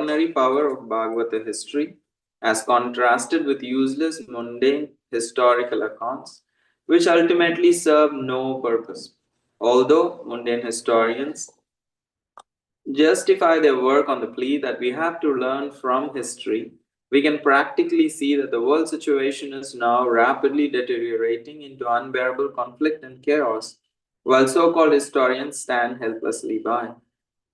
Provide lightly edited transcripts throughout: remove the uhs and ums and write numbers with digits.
extraordinary power of Bhagavata history as contrasted with useless, mundane historical accounts, which ultimately serve no purpose. Although mundane historians justify their work on the plea that we have to learn from history, we can practically see that the world situation is now rapidly deteriorating into unbearable conflict and chaos, while so called historians stand helplessly by.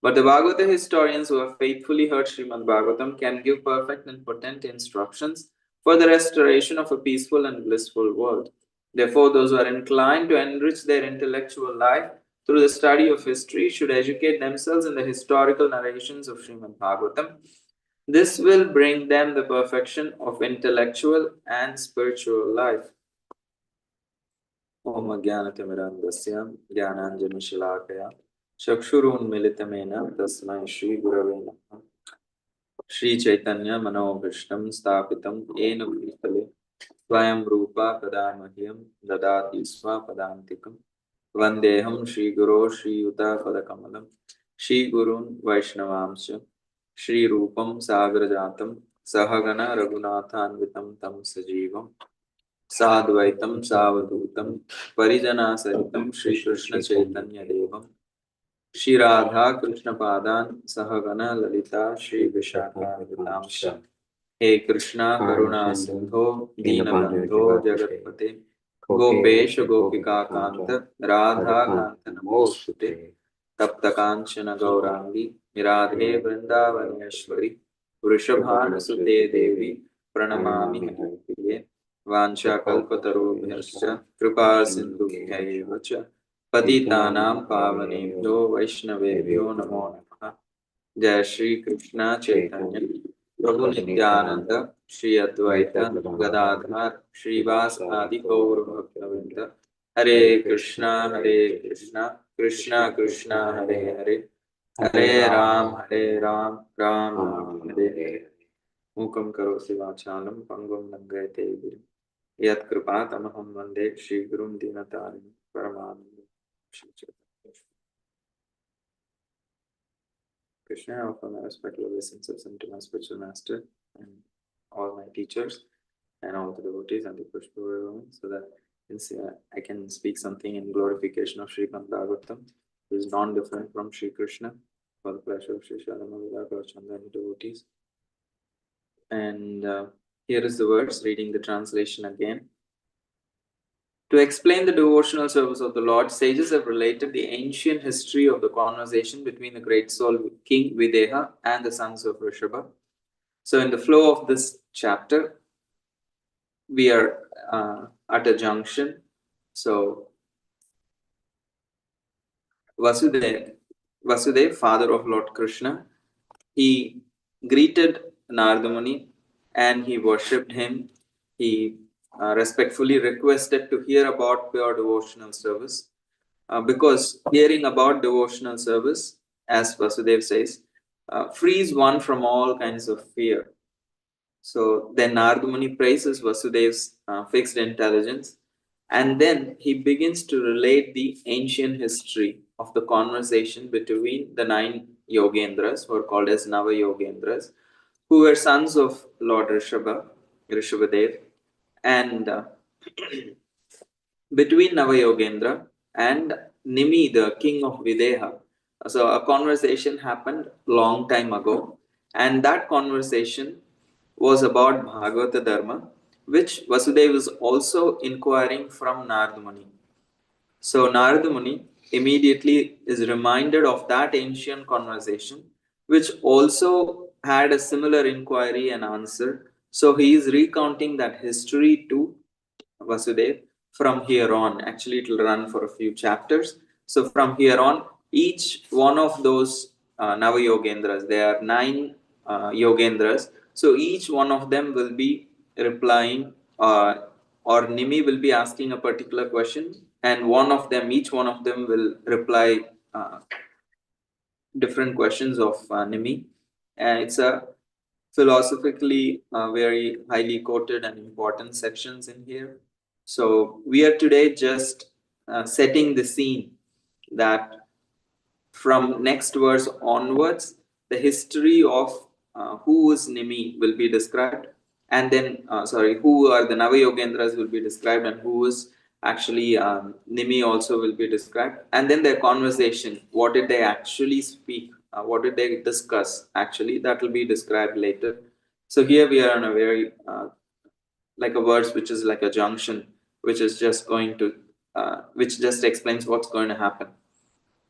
But the Bhagavata historians who have faithfully heard Srimad Bhagavatam can give perfect and potent instructions for the restoration of a peaceful and blissful world. Therefore, those who are inclined to enrich their intellectual life through the study of history should educate themselves in the historical narrations of Srimad Bhagavatam. This will bring them the perfection of intellectual and spiritual life. Om Jnanatimidandasya Jnananjana Chakshurunmilitamena Tasmai Shri Gurave Namaha. Shri Chaitanya Manobhishtam Stapitam Ena Bhutale Swayam Rupa Kadamahyam Dadati Swapadantikam Vandeham Shri Guru Shri Yuta Padakamalam Shri Gurun Vaishnavamsya Shri Rupam Sagrajatam Sahagana Raghunathanvitam Tam Sajivam Sadvaitam Savadutam Parijana Sahitam Shri Krishna Chaitanya Devam Shri Radha Krishna Padan Sahagana Lalita Shri Vishakha Vitamsha He Krishna Karuna Sindho Dinabandho Jagatpate Gopesha Gopika Kanta Radha Kanta Namostute Tapta Kanchana Gaurangi Miradhe Vrindavaneshwari Vrishabhana Sute Devi Pranamami Haripriye Vancha Kalpatarubhyascha Kripa Sindhubhyayevacha Patitanam Pavanebhyo Vaishnavebhyo Namo Namaha. Jai Shri Krishna Chaitanya Prabhu Nityananda Shri Advaita Gadadhar Shri Vas Adi Gaur Bhaktavinda Hare Krishna Krishna Krishna Hare Hare Hare Ram Ram Ram Hare Hare Mukam Karosi Vachalam Pangam Nangayate Girim Yat Kripa Tamaham Vande Shri Gurum Dinatarim Paramananda Shri Chaitanya Krishna. I offer my respectful obeisances to my spiritual master and all my teachers and all the devotees and the Pushpa so that I can speak something in glorification of Srimad Bhagavatam, who is non-different from Sri Krishna, for the pleasure of Sri Shadamavida Gauchanda and the devotees. And here is the verse, reading the translation again. To explain the devotional service of the Lord, sages have related the ancient history of the conversation between the great soul King Videha and the sons of Rishabha. So in the flow of this chapter, we are at a junction. So Vasudev, father of Lord Krishna, he greeted Narada Muni and he worshipped him. He respectfully requested to hear about pure devotional service because hearing about devotional service, as Vasudev says, frees one from all kinds of fear. So then Narada Muni praises Vasudev's fixed intelligence, and then he begins to relate the ancient history of the conversation between the 9 Yogendras, who are called as Nava Yogendras, who were sons of Lord Rishabhadev, and between Nava Yogendra and Nimi, the king of Videha. So a conversation happened long time ago, and that conversation was about Bhagavata Dharma, which Vasudeva is also inquiring from Narada Muni. So Narada Muni immediately is reminded of that ancient conversation, which also had a similar inquiry and answer. So he is recounting that history to Vasudeva from here on. Actually, it will run for a few chapters. So from here on, each one of those Nava Yogendras, there are 9 Yogendras. So each one of them will be replying, or Nimi will be asking a particular question, and each one of them will reply different questions of Nimi. And it's a philosophically very highly quoted and important sections in here. So we are today just setting the scene that from next verse onwards, the history of who is Nimi will be described, and then who are the Navayogendras will be described, and who is actually Nimi also will be described, and then their conversation, what did they actually speak, what did they discuss actually, that will be described later. So here we are on a very like a verse which is like a junction, which is just going to which just explains what's going to happen.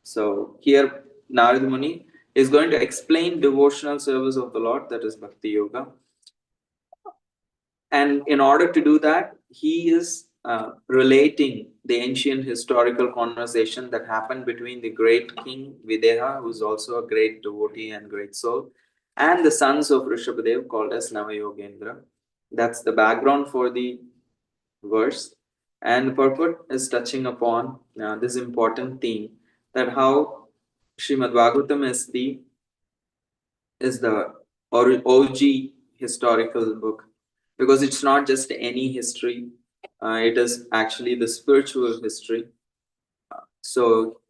So here Narada Muni is going to explain devotional service of the Lord, that is Bhakti Yoga. And in order to do that, he is relating the ancient historical conversation that happened between the great king Videha, who is also a great devotee and great soul, and the sons of Rishabhadev called as Navayogendra. That's the background for the verse. And the purport is touching upon this important theme, that how Srimad Bhagavatam is the OG historical book, because it's not just any history, it is actually the spiritual history. So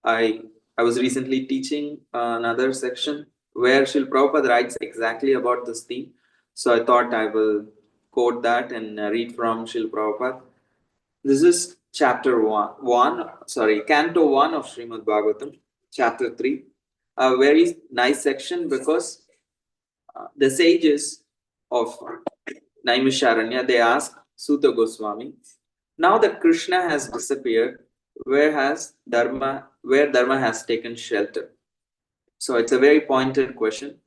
I was recently teaching another section where Srila Prabhupada writes exactly about this theme. So I thought I will quote that and read from Srila Prabhupada. This is chapter canto 1 of Srimad Bhagavatam, chapter 3. A very nice section, because the sages of Naimisharanya, they ask Suta Goswami, now that Krishna has disappeared, where Dharma has taken shelter? So it's a very pointed question.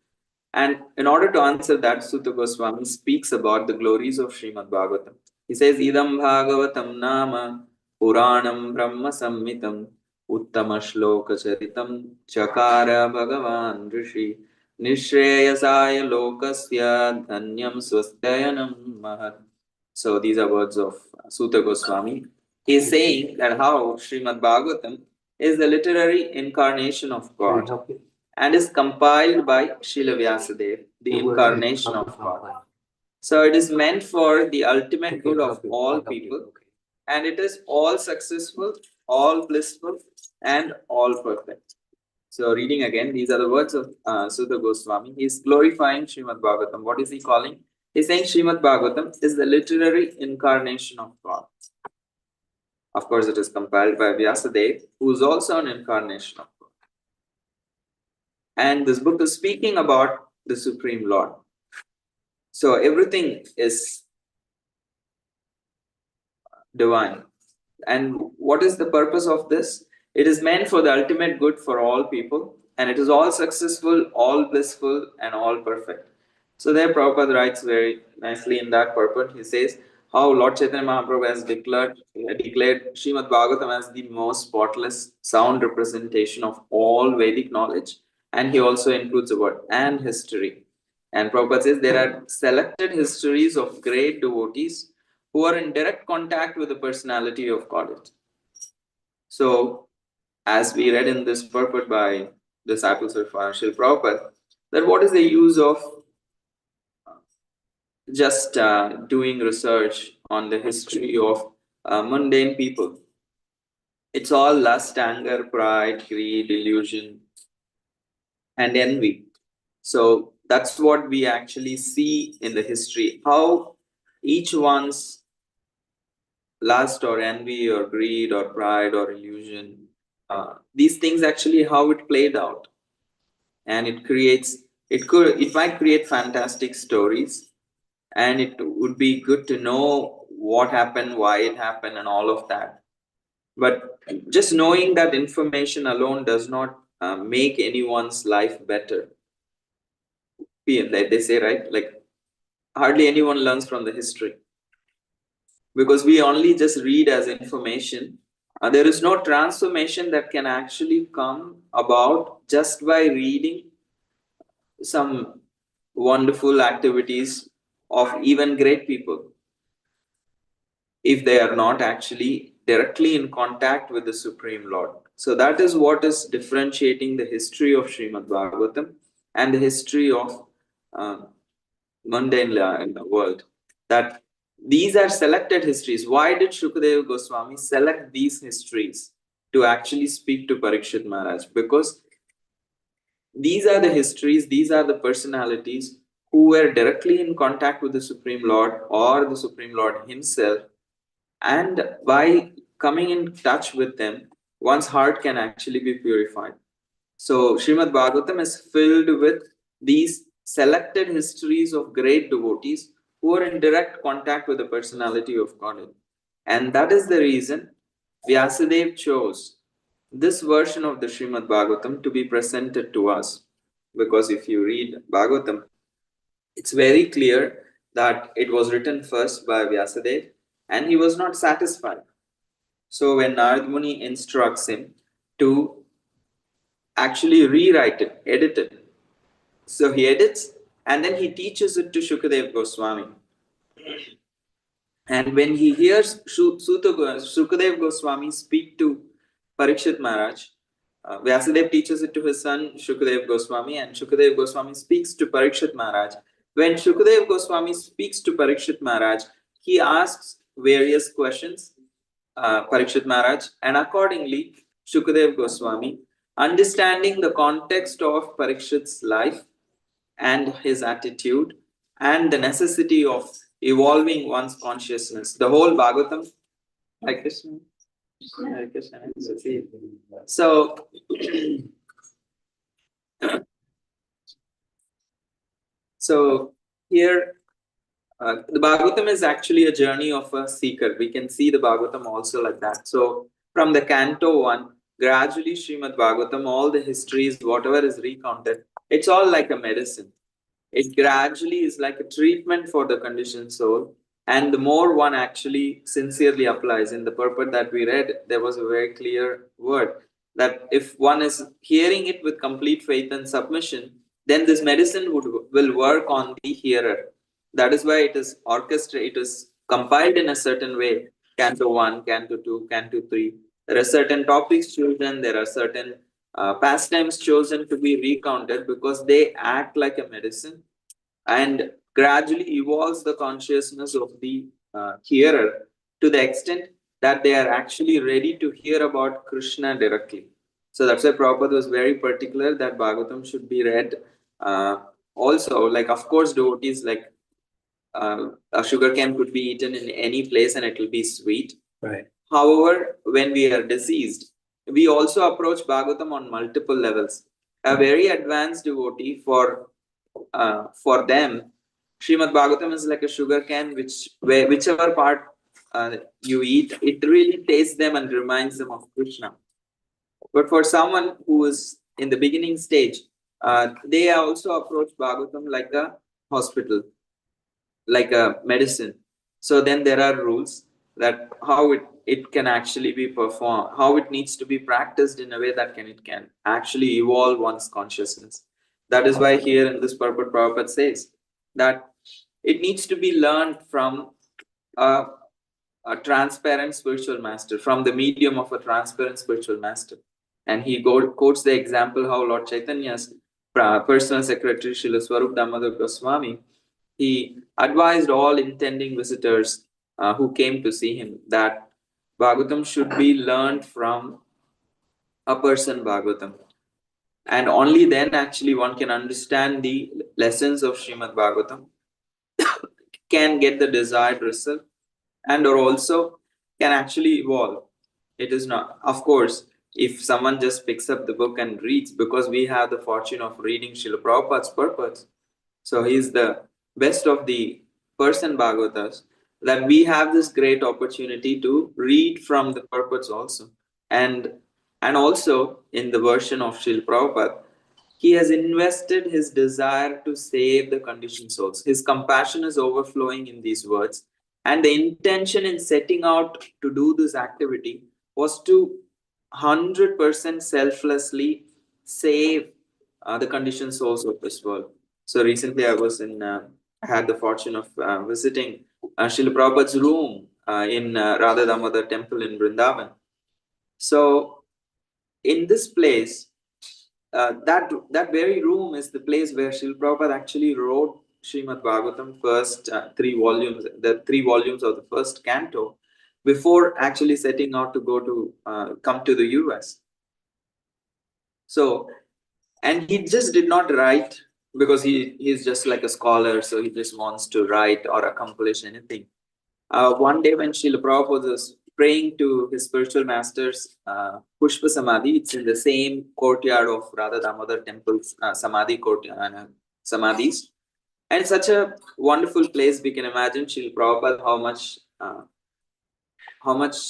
And in order to answer that, Suta Goswami speaks about the glories of Srimad Bhagavatam. He says, Idam Bhagavatam Nama Puranam Brahma Sammitam Uttama Shloka Charitam Chakara Bhagavan Rishi Nishreyasaya Lokasya Dhanyam Swasthayanam Mahat. So these are words of Suta Goswami. He is saying that how Srimad Bhagavatam is the literary incarnation of God and is compiled by Srila Vyasadeva, the incarnation of God. So it is meant for the ultimate good of all people, and it is all successful, all blissful, and all perfect. So reading again, these are the words of Sutta Goswami. He is glorifying Srimad Bhagavatam. What is he calling? He is saying Srimad Bhagavatam is the literary incarnation of God. Of course, it is compiled by Vyasadeva, who is also an incarnation of God. And this book is speaking about the Supreme Lord. So everything is divine. And what is the purpose of this? It is meant for the ultimate good for all people, and it is all successful, all blissful, and all perfect. So there Prabhupada writes very nicely in that purport. He says how Lord Chaitanya Mahaprabhu has declared Srimad Bhagavatam as the most spotless, sound representation of all Vedic knowledge. And he also includes the word and history. And Prabhupada says there are selected histories of great devotees who are in direct contact with the personality of God. So, as we read in this purport by disciples of Srila Prabhupada, that what is the use of just doing research on the history of mundane people? It's all lust, anger, pride, greed, illusion, and envy. So that's what we actually see in the history, how each one's lust or envy or greed or pride or illusion, these things actually how it played out. And it might create fantastic stories, and it would be good to know what happened, why it happened, and all of that. But just knowing that information alone does not make anyone's life better. Like they say, right? Like hardly anyone learns from the history, because we only just read as information. There is no transformation that can actually come about just by reading some wonderful activities of even great people, if they are not actually directly in contact with the Supreme Lord. So that is what is differentiating the history of Srimad Bhagavatam and the history of mundane in the world. That these are selected histories. Why did Shukadeva Goswami select these histories to actually speak to Parikshit Maharaj? Because These are the histories, these are the personalities who were directly in contact with the Supreme Lord or the Supreme Lord Himself, and by coming in touch with them, one's heart can actually be purified. So, Srimad Bhagavatam is filled with these selected histories of great devotees who are in direct contact with the personality of Godhead. And that is the reason Vyasadeva chose this version of the Srimad Bhagavatam to be presented to us. Because if you read Bhagavatam, it's very clear that it was written first by Vyasadeva and he was not satisfied. So when Narad Muni instructs him to actually rewrite it, edit it, so he edits and then he teaches it to Shukadeva Goswami. And when he hears Shukadeva Goswami speak to Parikshit Maharaj, Vyasadeva teaches it to his son Shukadeva Goswami, and Shukadeva Goswami speaks to Parikshit Maharaj. When Shukadeva Goswami speaks to Parikshit Maharaj, he asks various questions, Parikshit Maharaj, and accordingly, Shukadeva Goswami, understanding the context of Parikshit's life and his attitude and the necessity of evolving one's consciousness. The whole Bhagavatam, like Krishna. Hare Krishna. So, so here, the Bhagavatam is actually a journey of a seeker. We can see the Bhagavatam also like that. So, from the Canto 1, gradually Srimad Bhagavatam, all the histories, whatever is recounted, it's all like a medicine. It gradually is like a treatment for the conditioned soul. And the more one actually sincerely applies, in the purport that we read, there was a very clear word that if one is hearing it with complete faith and submission, then this medicine will work on the hearer. That is why it is orchestrated, it is compiled in a certain way. Canto 1, Canto 2, Canto 3. There are certain topics chosen, there are certain pastimes chosen to be recounted because they act like a medicine and gradually evolves the consciousness of the hearer to the extent that they are actually ready to hear about Krishna directly. So that's why Prabhupada was very particular that Bhagavatam should be read. Also, like of course, devotees like a sugar cane could be eaten in any place and it will be sweet. Right. However, when we are diseased, we also approach Bhagavatam on multiple levels. A very advanced devotee, for them, Srimad Bhagavatam is like a sugar cane, whichever part you eat, it really tastes them and reminds them of Krishna. But for someone who is in the beginning stage, they also approach Bhagavatam like a hospital, like a medicine. So then there are rules that how it can actually be performed, how it needs to be practiced in a way that it can actually evolve one's consciousness. That is why here in this purport, Prabhupada says that it needs to be learned from a, a transparent spiritual master, from the medium of a transparent spiritual master. And he quotes the example how Lord Chaitanya's personal secretary, Srila Swarup Damodar Goswami, he advised all intending visitors who came to see him that Bhagavatam should be learned from a person Bhagavatam. And only then actually one can understand the lessons of Srimad Bhagavatam, can get the desired result, and or also can actually evolve. It is not, of course, if someone just picks up the book and reads, because we have the fortune of reading Srila Prabhupada's purpose. So he is the best of the person Bhagavatas, that we have this great opportunity to read from the purports also. And also in the version of Srila Prabhupada, he has invested his desire to save the conditioned souls. His compassion is overflowing in these words. And the intention in setting out to do this activity was to 100% selflessly save the conditioned souls of this world. So recently I had the fortune of visiting Srila Prabhupada's room in Radha Damodar temple in Vrindavan. So in this place, that very room is the place where Srila Prabhupada actually wrote Srimad Bhagavatam first 3 volumes, the 3 volumes of the first canto, before actually setting out to come to the US. So And he just did not write because he's just like a scholar, so he just wants to write or accomplish anything. One day when Srila Prabhupada was praying to his spiritual masters, Pushpa Samadhi, it's in the same courtyard of Radha Damodar temple's Samadhi courtyard, Samadhis. And it's such a wonderful place. We can imagine Srila Prabhupada how much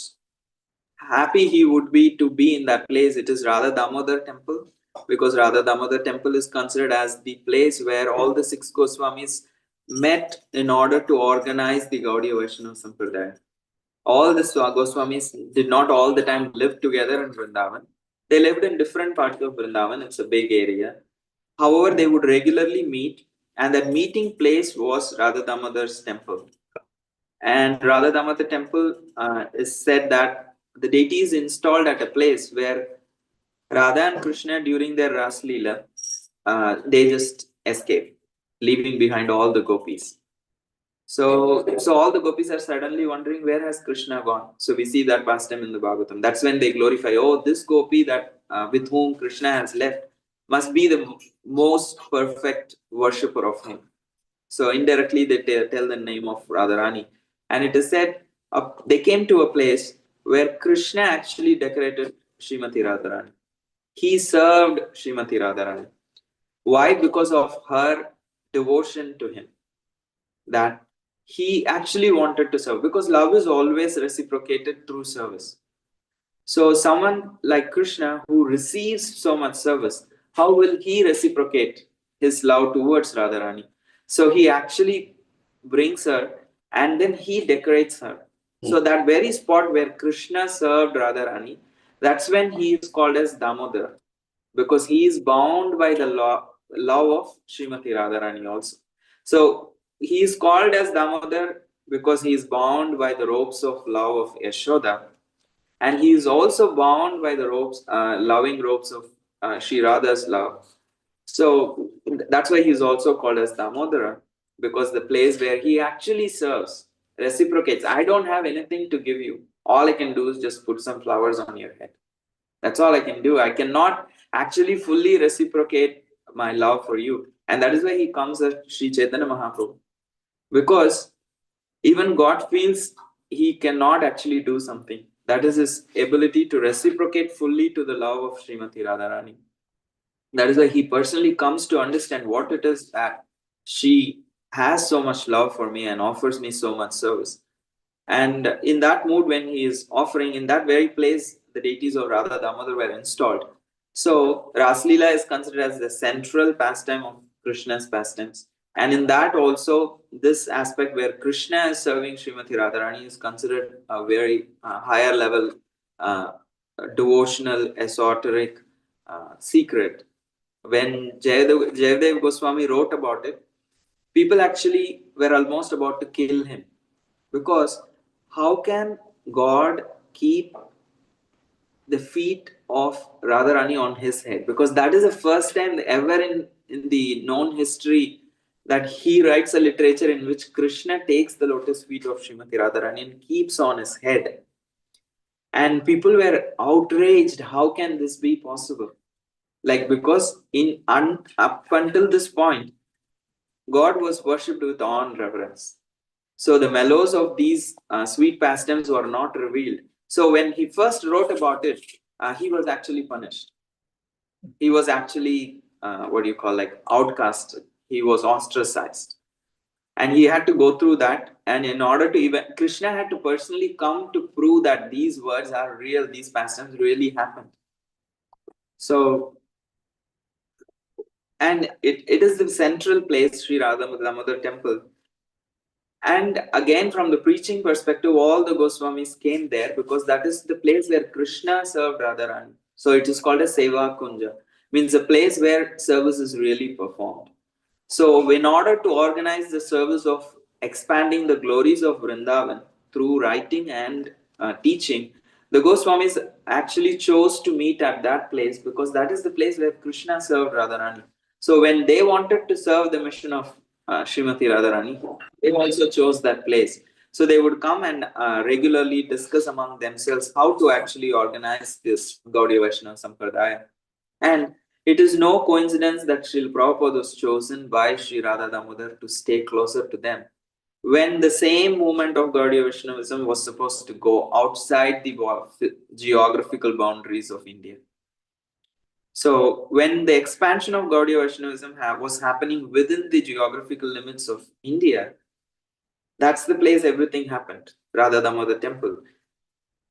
happy he would be to be in that place. It is Radha Damodar temple, because Radha Damodar temple is considered as the place where all the six Goswamis met in order to organize the Gaudiya Vaishnava Sampradaya. All the Goswamis did not all the time live together in Vrindavan. They lived in different parts of Vrindavan. It's a big area. However, they would regularly meet, and that meeting place was Radha Damodar's temple. And Radha Damodar temple is said that the deity is installed at a place where Radha and Krishna during their Ras Leela, they just escape, leaving behind all the gopis. So all the gopis are suddenly wondering, where has Krishna gone? So we see that pastime in the Bhagavatam. That's when they glorify, oh, this gopi that with whom Krishna has left must be the most perfect worshipper of him. So indirectly they tell the name of Radharani. And it is said they came to a place where Krishna actually decorated Srimati Radharani. He served Srimati Radharani. Why? Because of her devotion to him. That he actually wanted to serve. Because love is always reciprocated through service. So someone like Krishna who receives so much service, how will he reciprocate his love towards Radharani? So he actually brings her and then he decorates her. So that very spot where Krishna served Radharani, that's when he is called as Damodara, because he is bound by the love of Srimati Radharani also. So he is called as Damodar because he is bound by the ropes of love of Yashoda, and he is also bound by the loving ropes of Sri Radha's love. So that's why he is also called as Damodara, because the place where he actually serves reciprocates. I don't have anything to give you. All I can do is just put some flowers on your head. That's all I can do. I cannot actually fully reciprocate my love for you. And that is why he comes as Sri Chaitanya Mahaprabhu. Because even God feels he cannot actually do something. That is his ability to reciprocate fully to the love of Srimati Radharani. That is why he personally comes to understand what it is that she has so much love for me and offers me so much service. And in that mood, when he is offering, in that very place, the deities of Radha Damodar were installed. So Raslila is considered as the central pastime of Krishna's pastimes. And in that also, this aspect where Krishna is serving Srimati Radharani is considered a very higher level devotional, esoteric secret. When Jayadev Goswami wrote about it, people actually were almost about to kill him. Because how can God keep the feet of Radharani on his head? Because that is the first time ever in the known history that he writes a literature in which Krishna takes the lotus feet of Srimati Radharani and keeps on his head. And people were outraged. How can this be possible? Like, because up until this point, God was worshipped with awe and reverence. So the mellows of these sweet pastimes were not revealed. So when he first wrote about it, he was actually punished. He was actually, outcasted. He was ostracized. And he had to go through that. And in order to even, Krishna had to personally come to prove that these words are real, these pastimes really happened. So, and it is the central place, Sri Radha Damodar temple. And again, from the preaching perspective, all the Goswamis came there because that is the place where Krishna served Radharani. So it is called a Seva Kunja, means a place where service is really performed. So in order to organize the service of expanding the glories of Vrindavan through writing and teaching, the Goswamis actually chose to meet at that place because that is the place where Krishna served Radharani. So when they wanted to serve the mission of Srimati Radharani, they also chose that place. So they would come and regularly discuss among themselves how to actually organize this Gaudiya Vaishnava Sampradaya. And It is no coincidence that Srila Prabhupada was chosen by Sri Radha Damodar to stay closer to them, when the same movement of Gaudiya Vaishnavism was supposed to go outside the geographical boundaries of India. So, when the expansion of Gaudiya Vaishnavism was happening within the geographical limits of India, that's the place everything happened, Radha Damodar temple.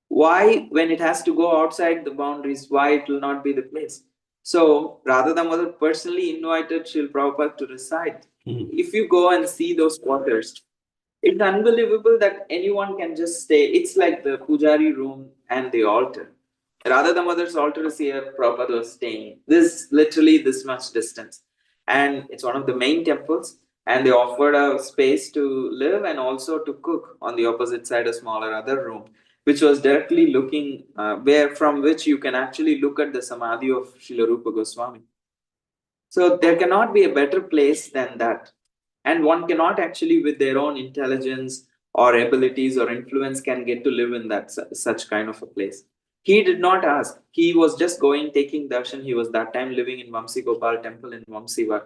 Why, when it has to go outside the boundaries, why it will not be the place? So, Radha Damodar personally invited Srila Prabhupada to reside. If you go and see those quarters, it's unbelievable that anyone can just stay. It's like the pujari room and the altar. Radha Damodar's altar is here, Prabhupada was staying. This literally this much distance. And it's one of the main temples. And they offered a space to live and also to cook. On the opposite side, a smaller other room, which was directly looking where from which you can actually look at the samadhi of Srila Rupa Goswami. So there cannot be a better place than that. And one cannot actually, with their own intelligence or abilities or influence, can get to live in that such kind of a place. He did not ask. He was just going, taking darshan. He was that time living in Vamsi Gopal temple in Vamsivat.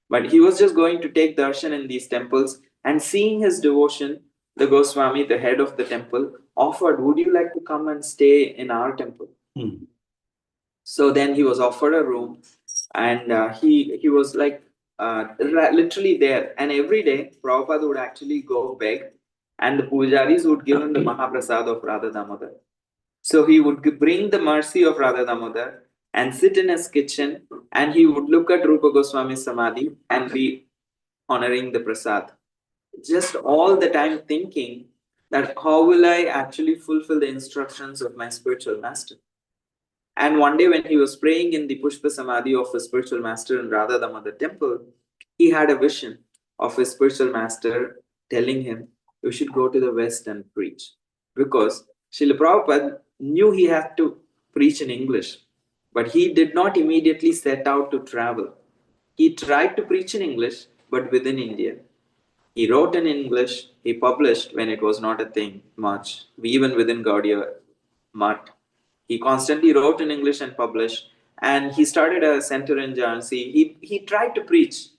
But he was just going to take darshan in these temples and seeing his devotion, the Goswami, the head of the temple, offered, would you like to come and stay in our temple? So then he was offered a room, and he was like literally there. And every day, Prabhupada would actually go beg, and the pujaris would give him the Mahaprasad of Radha Damodar. So he would bring the mercy of Radha Damodar and sit in his kitchen, and he would look at Rupa Goswami's Samadhi and be honoring the prasad. Just all the time thinking that how will I actually fulfill the instructions of my spiritual master? And one day, when he was praying in the Pushpa Samadhi of his spiritual master in Radha Damodar temple, he had a vision of his spiritual master telling him, you should go to the West and preach. Because Srila Prabhupada knew he had to preach in English, but he did not immediately set out to travel. He tried to preach in English, but within India. He wrote in English, he published when it was not a thing much, even within Gaudiya Math. He constantly wrote in English and published, and he started a center in Jhansi. He tried to preach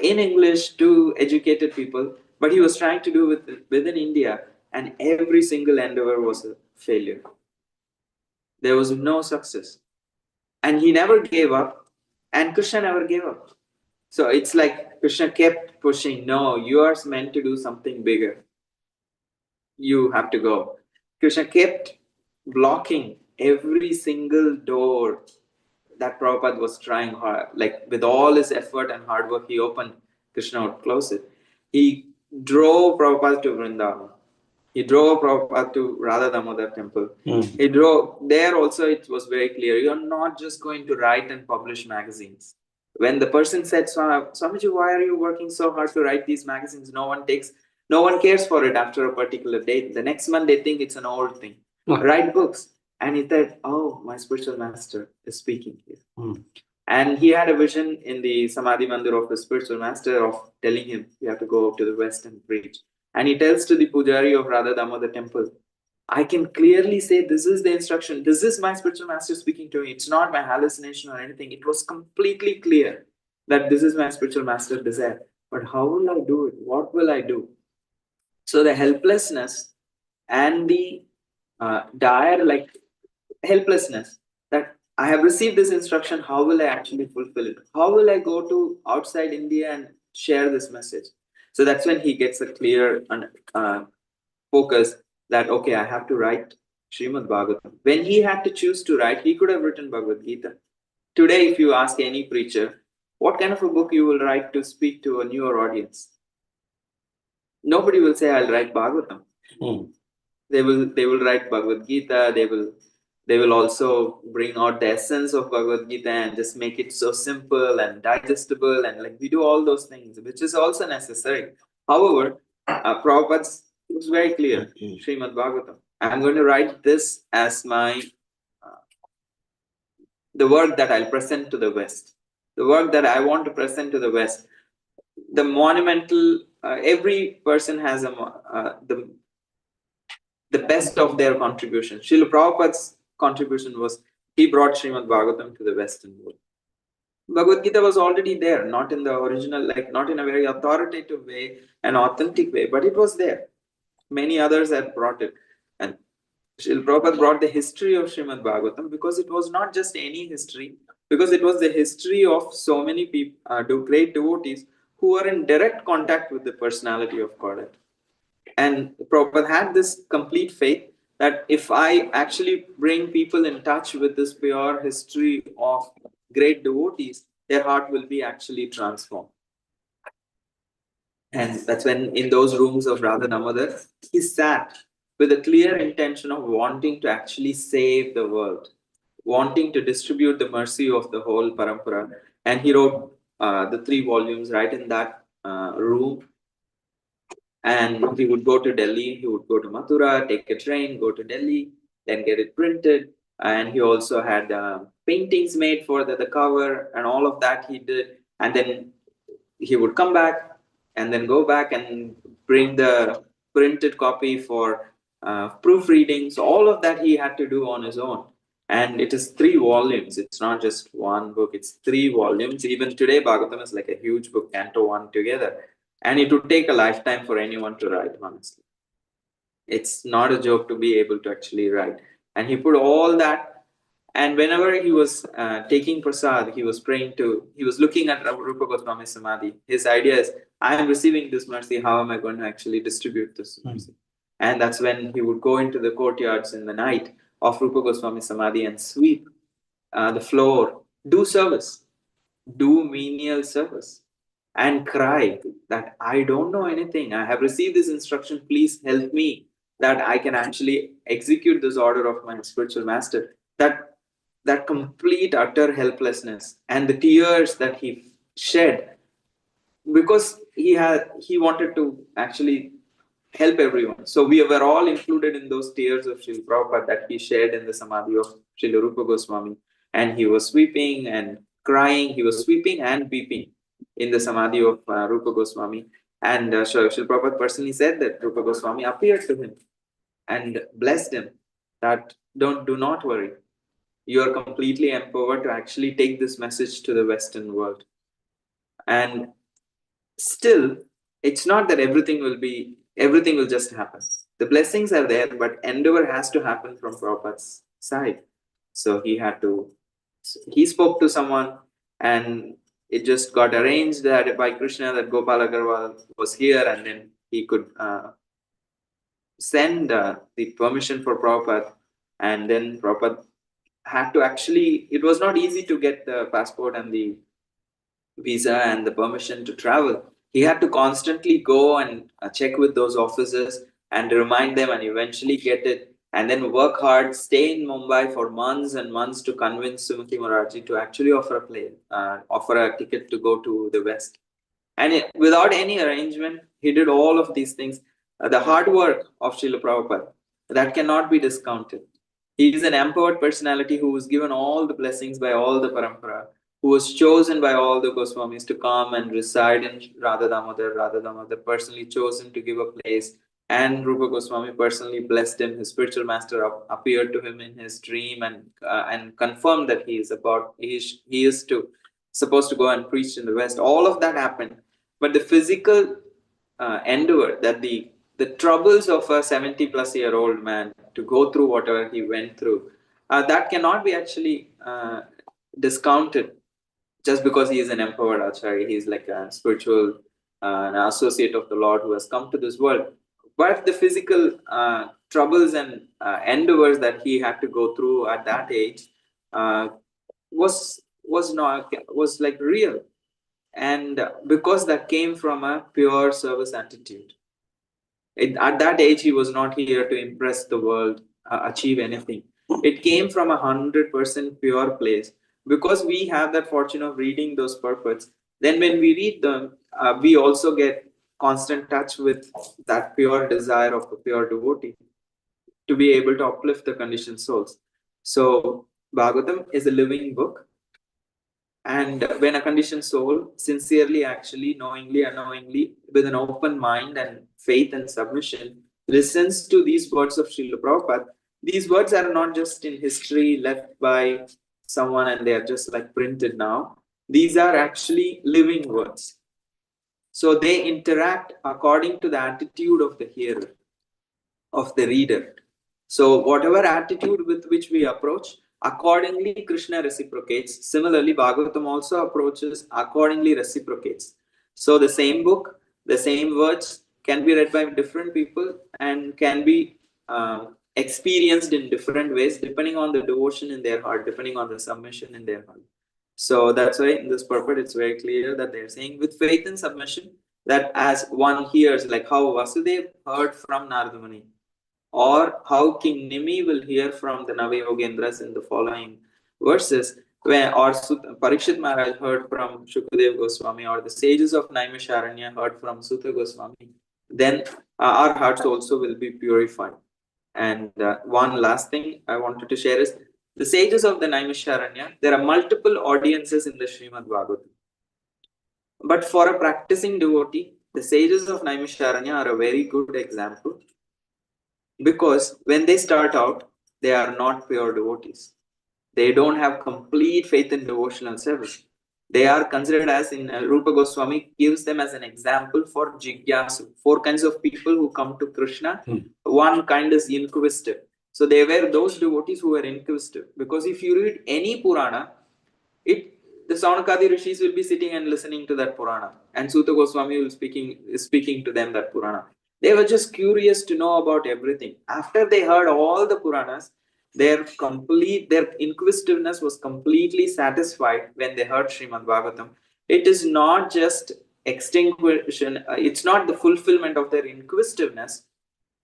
in English to educated people, but he was trying to do within India, and every single endeavor was a failure. There was no success. And he never gave up, and Krishna never gave up. So it's like Krishna kept pushing, no, you are meant to do something bigger. You have to go. Krishna kept blocking every single door that Prabhupada was trying hard, like with all his effort and hard work, he opened, Krishna would close it. He drove Prabhupada to Vrindavan. He drove Prabhupada to Radha Damodar temple. He drove there also, it was very clear, you're not just going to write and publish magazines. When the person said, Swamiji, why are you working so hard to write these magazines? No one cares for it after a particular date. The next month they think it's an old thing. Write books. And he said, oh, my spiritual master is speaking here. And he had a vision in the Samadhi Mandir of the spiritual master of telling him, you have to go to the West and preach. And he tells to the pujari of Radha Damodar temple, I can clearly say this is the instruction. This is my spiritual master speaking to me. It's not my hallucination or anything. It was completely clear that this is my spiritual master's desire. But how will I do it? What will I do? So the helplessness and the dire helplessness that I have received this instruction, how will I actually fulfill it? How will I go to outside India and share this message? So that's when he gets a clear focus that, okay, I have to write Srimad Bhagavatam. When he had to choose to write, he could have written Bhagavad Gita. Today, if you ask any preacher, what kind of a book you will write to speak to a newer audience? Nobody will say, I'll write Bhagavatam. They will write Bhagavad Gita. They will also bring out the essence of Bhagavad Gita and just make it so simple and digestible, and like we do all those things, which is also necessary. However, Prabhupada was very clear, Srimad Bhagavatam. I'm going to write this as my the work that I'll present to the West, the work that I want to present to the West. The monumental, every person has the best of their contribution. Srila Prabhupada's contribution was he brought Srimad Bhagavatam to the Western world. Bhagavad Gita was already there, not in the original, like not in a very authoritative way, an authentic way, but it was there. Many others had brought it. And Srila Prabhupada brought the history of Srimad Bhagavatam because it was not just any history, because it was the history of so many people, great devotees who are in direct contact with the personality of Godhead. And Prabhupada had this complete faith that if I actually bring people in touch with this pure history of great devotees, their heart will be actually transformed. And that's when, in those rooms of Radha Damodar, he sat with a clear intention of wanting to actually save the world, wanting to distribute the mercy of the whole parampara. And he wrote the 3 volumes right in that room. And he would go to Delhi, he would go to Mathura, take a train, go to Delhi, then get it printed. And he also had paintings made for the cover, and all of that he did. And then he would come back and then go back and bring the printed copy for proofreading. So all of that he had to do on his own. And it is 3 volumes. It's not just one book, it's 3 volumes. Even today, Bhagavatam is like a huge book, Canto 1 together. And it would take a lifetime for anyone to write, honestly. It's not a joke to be able to actually write. And he put all that. And whenever he was taking prasad, he was praying to, he was looking at Rupa Goswami Samadhi. His idea is, I am receiving this mercy, how am I going to actually distribute this mercy? And that's when he would go into the courtyards in the night of Rupa Goswami Samadhi and sweep the floor, do service, do menial service, and cry that I don't know anything. I have received this instruction. Please help me that I can actually execute this order of my spiritual master. That complete utter helplessness and the tears that he shed, because he wanted to actually help everyone. So we were all included in those tears of Srila Prabhupada that he shared in the Samadhi of Srila Rupa Goswami. And he was sweeping and crying, he was sweeping and weeping in the Samadhi of Rupa Goswami. And Srila Prabhupada personally said that Rupa Goswami appeared to him and blessed him that do not worry. You are completely empowered to actually take this message to the Western world. And still, it's not that everything will just happen. The blessings are there, but endeavor has to happen from Prabhupada's side. So he spoke to someone, and it just got arranged that by Krishna that Gopal Agarwal was here, and then he could send the permission for Prabhupada. And then Prabhupada had to actually, it was not easy to get the passport and the visa and the permission to travel. He had to constantly go and check with those officers and remind them and eventually get it, and then work hard, stay in Mumbai for months and months to convince Sumati Morarji to actually offer a ticket to go to the West. And without any arrangement, he did all of these things. The hard work of Srila Prabhupada, that cannot be discounted. He is an empowered personality who was given all the blessings by all the parampara, who was chosen by all the Goswamis to come and reside in Radha Damodar. Radha Damodar personally chose him to give a place, and Rupa Goswami personally blessed him. His spiritual master appeared to him in his dream and confirmed that he is supposed to go and preach in the West. All of that happened, but the physical endeavor, that the troubles of a 70-plus-year-old man to go through whatever he went through, that cannot be actually discounted just because he is an empowered acharya. He is like a spiritual an associate of the Lord who has come to this world. But the physical troubles and endeavors that he had to go through at that age uh, was like real, and because that came from a pure service attitude. At that age, he was not here to impress the world, achieve anything. It came from 100% pure place. Because we have that fortune of reading those purports, then when we read them, we also get constant touch with that pure desire of a pure devotee to be able to uplift the conditioned souls. So, Bhagavatam is a living book, and when a conditioned soul sincerely, actually, knowingly, unknowingly, with an open mind and faith and submission, listens to these words of Srila Prabhupada, these words are not just in history left by someone and they are just like printed now. These are actually living words. So they interact according to the attitude of the hearer, of the reader. So whatever attitude with which we approach, accordingly Krishna reciprocates. Similarly, Bhagavatam also approaches, accordingly reciprocates. So the same book, the same words can be read by different people and can be experienced in different ways depending on the devotion in their heart, depending on the submission in their heart. So that's why in this purport it's very clear that they're saying with faith and submission, that as one hears, like how Vasudev heard from Narada Muni, or how King Nimi will hear from the Navayogendras in the following verses, where or Parikshit Maharaj heard from Shukadev Goswami, or the sages of Naimisharanya heard from Sutta Goswami, then our hearts also will be purified. And one last thing I wanted to share is the sages of the Naimisharanya. There are multiple audiences in the Srimad Bhagavatam. But for a practicing devotee, the sages of Naimisharanya are a very good example, because when they start out, they are not pure devotees. They don't have complete faith in devotional service. They are considered as, in Rupa Goswami gives them as an example for Jigyasu. Four kinds of people who come to Krishna. One kind is inquisitive. So they were those devotees who were inquisitive. Because if you read any Purana, the Saunakadi rishis will be sitting and listening to that Purana, and Sutta Goswami will speaking to them that Purana. They were just curious to know about everything. After they heard all the Puranas, their inquisitiveness was completely satisfied when they heard Srimad Bhagavatam. It is not just extinction, it's not the fulfillment of their inquisitiveness,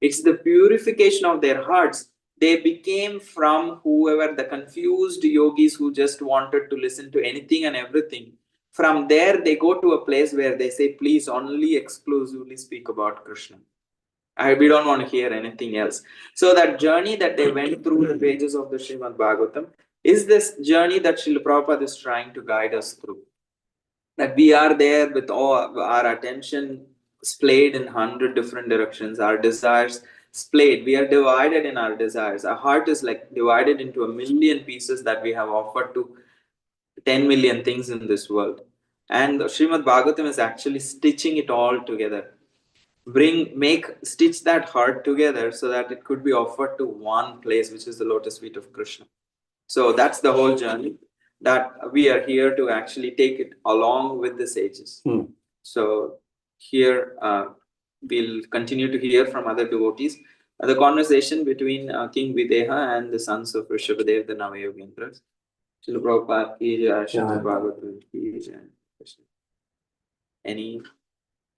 it's the purification of their hearts. They became from whoever the confused yogis who just wanted to listen to anything and everything. From there, they go to a place where they say, please only exclusively speak about Krishna. We don't want to hear anything else. So that journey that they went through the pages of the Srimad Bhagavatam is this journey that Srila Prabhupada is trying to guide us through. That we are there with all our attention splayed in 100 different directions, our desires splayed. We are divided in our desires. Our heart is like divided into a million pieces that we have offered to 10 million things in this world. And Srimad Bhagavatam is actually stitching it all together. Stitch that heart together so that it could be offered to one place, which is the lotus feet of Krishna. So that's the whole journey that we are here to actually take it along with the sages. So here we'll continue to hear from other devotees. The conversation between King Videha and the sons of Rishabhadev, the Navayogendras. Srila Prabhupada ki jai, Srimad Bhagavatam ki jai.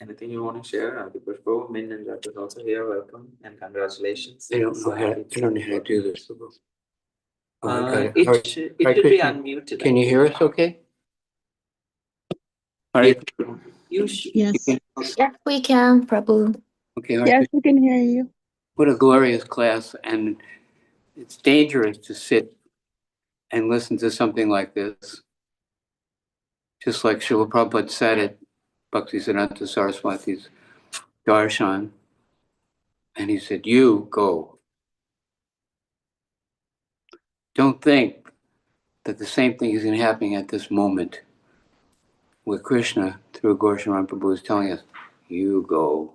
Anything you want to share? Pushpo, Min and Jat is also here. Welcome and congratulations. I don't know how to do this. It should be unmuted. Can you hear us okay? All right. You should. Yes. Yes, we can, Prabhu. Okay. Yes, we can hear you. What a glorious class. And it's dangerous to sit and listen to something like this. Just like Srila Prabhupada said at Bhaktisiddhanta Saraswati's darshan. And he said, you go. Don't think that the same thing is happening at this moment. With Krishna, through Gaur Sharan Prabhu, is telling us, you go.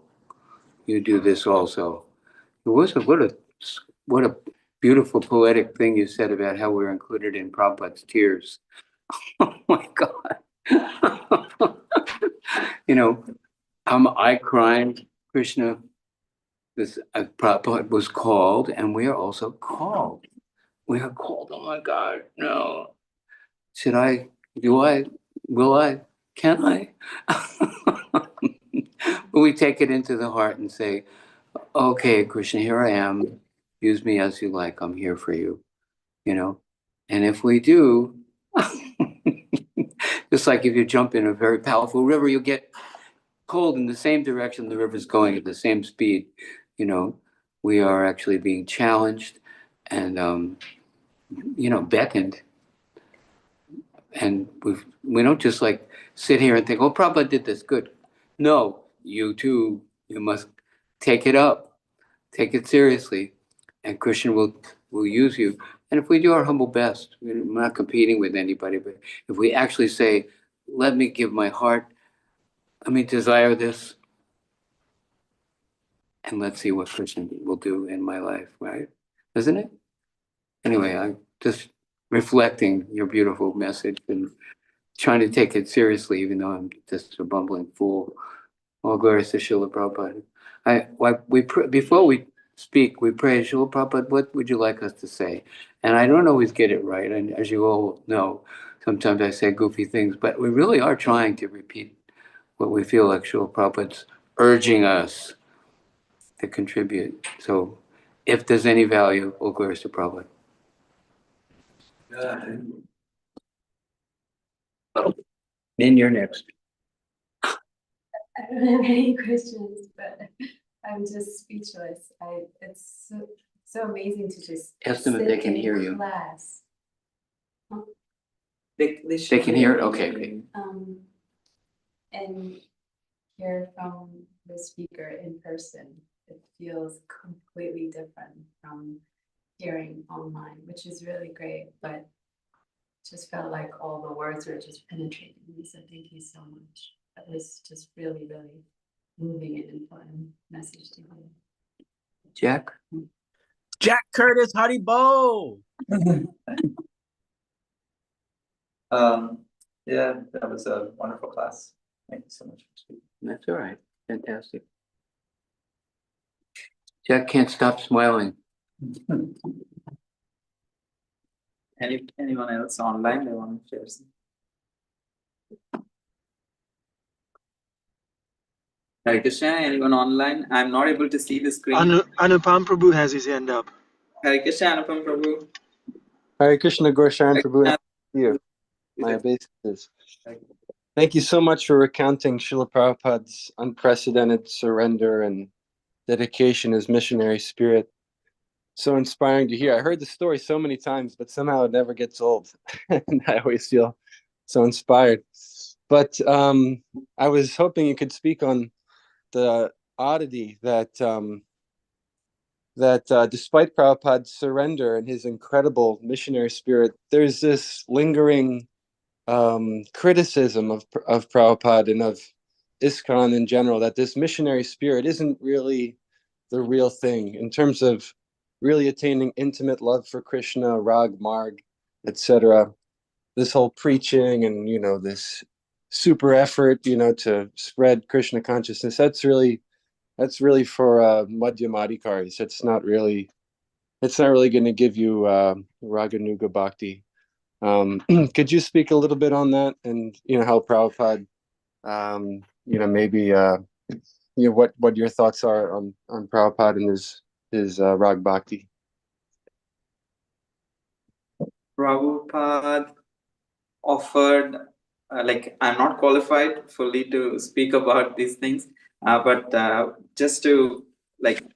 You do this also. What a beautiful poetic thing you said about how we're included in Prabhupada's tears. Oh my God. I crying, Krishna, this Prabhupada was called, and we are also called. We are called, oh my God, no. Will I, can I? We take it into the heart and say, okay, Krishna, here I am. Use me as you like. I'm here for you, And if we do, just like if you jump in a very powerful river, you'll get pulled in the same direction the river's going at the same speed. We are actually being challenged and, beckoned. And we don't just like sit here and think, oh, Prabhupada did this, good. No, you too, you must take it up, take it seriously, and Krishna will use you. And if we do our humble best, we're not competing with anybody, but if we actually say, let me give my heart, let me desire this, and let's see what Krishna will do in my life, right? Isn't it? Anyway, I'm just reflecting your beautiful message and trying to take it seriously, even though I'm just a bumbling fool. All glories to Srila Prabhupada. Before we speak, we pray, Srila Prabhupada, what would you like us to say? And I don't always get it right. And as you all know, sometimes I say goofy things, but we really are trying to repeat what we feel like Srila Prabhupada's urging us to contribute. So if there's any value, all glories to Prabhupada. Min, you're next. I don't have any questions, but I'm just speechless. It's so amazing to just Ask them if they sit can in hear you. class. They They can hear it? Okay. And hear from the speaker in person. It feels completely different from hearing online, which is really great, but just felt like all the words were just penetrating me. So thank you so much. That was just really, really moving and important message to hear. Jack? Jack Curtis, Haribo. Yeah, that was a wonderful class. Thank you so much for speaking. That's all right. Fantastic. Jack can't stop smiling. Anyone else online they want to share something? Hare Krishna, anyone online? I'm not able to see the screen. Anupam Prabhu has his hand up. Hare Krishna, Anupam Prabhu. Hare Krishna, Gaur Sharan, Hare Prabhu. Krishna. You, my obeisances. Thank you so much for recounting Srila Prabhupada's unprecedented surrender and dedication, his missionary spirit. So inspiring to hear. I heard the story so many times, but somehow it never gets old. And I always feel so inspired. But I was hoping you could speak on the oddity that despite Prabhupada's surrender and his incredible missionary spirit, there's this lingering criticism of Prabhupada and of ISKCON in general, that this missionary spirit isn't really the real thing in terms of really attaining intimate love for Krishna, Rag, Marg, etc. This whole preaching and, this super effort, to spread Krishna consciousness, that's really for Madhyamadikaris. It's not really going to give you Raganuga Bhakti. Could you speak a little bit on that, and how Prabhupada, maybe what your thoughts are on Prabhupada and his Rag Bhakti? Prabhupada offered, I'm not qualified fully to speak about these things, but just to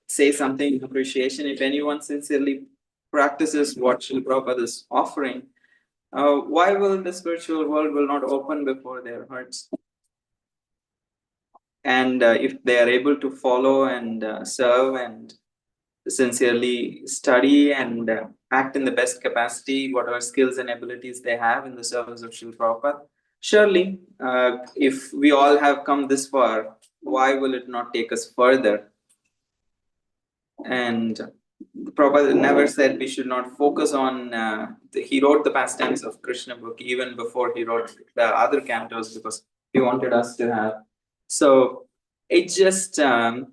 say something in appreciation, if anyone sincerely practices what Srila Prabhupada is offering, why will the spiritual world will not open before their hearts? And if they are able to follow and serve and sincerely study and act in the best capacity, whatever skills and abilities they have in the service of Srila Prabhupada, surely, if we all have come this far, why will it not take us further? And Prabhupada never said we should not focus on, he wrote the pastimes of Krishna book even before he wrote the other cantos, because he wanted us to have. So it's just a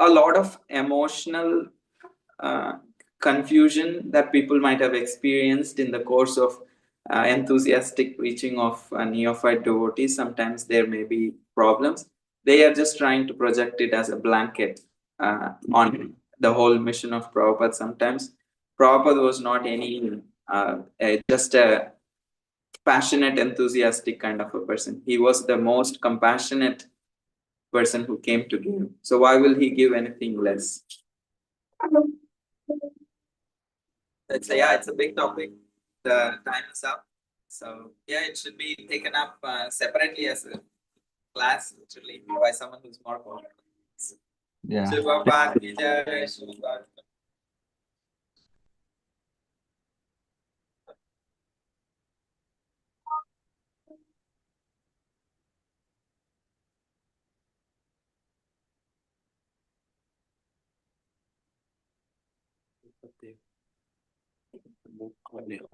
lot of emotional confusion that people might have experienced in the course of enthusiastic preaching of neophyte devotees. Sometimes there may be problems. They are just trying to project it as a blanket on the whole mission of Prabhupada. Sometimes Prabhupada was not just a passionate, enthusiastic kind of a person. He was the most compassionate person who came to give. So why will he give anything less? It's a big topic. The time is up. So it should be taken up separately as a class, actually, by someone who's more qualified. Yeah. Shubha Bhakti Jai, Shubha Bhakti.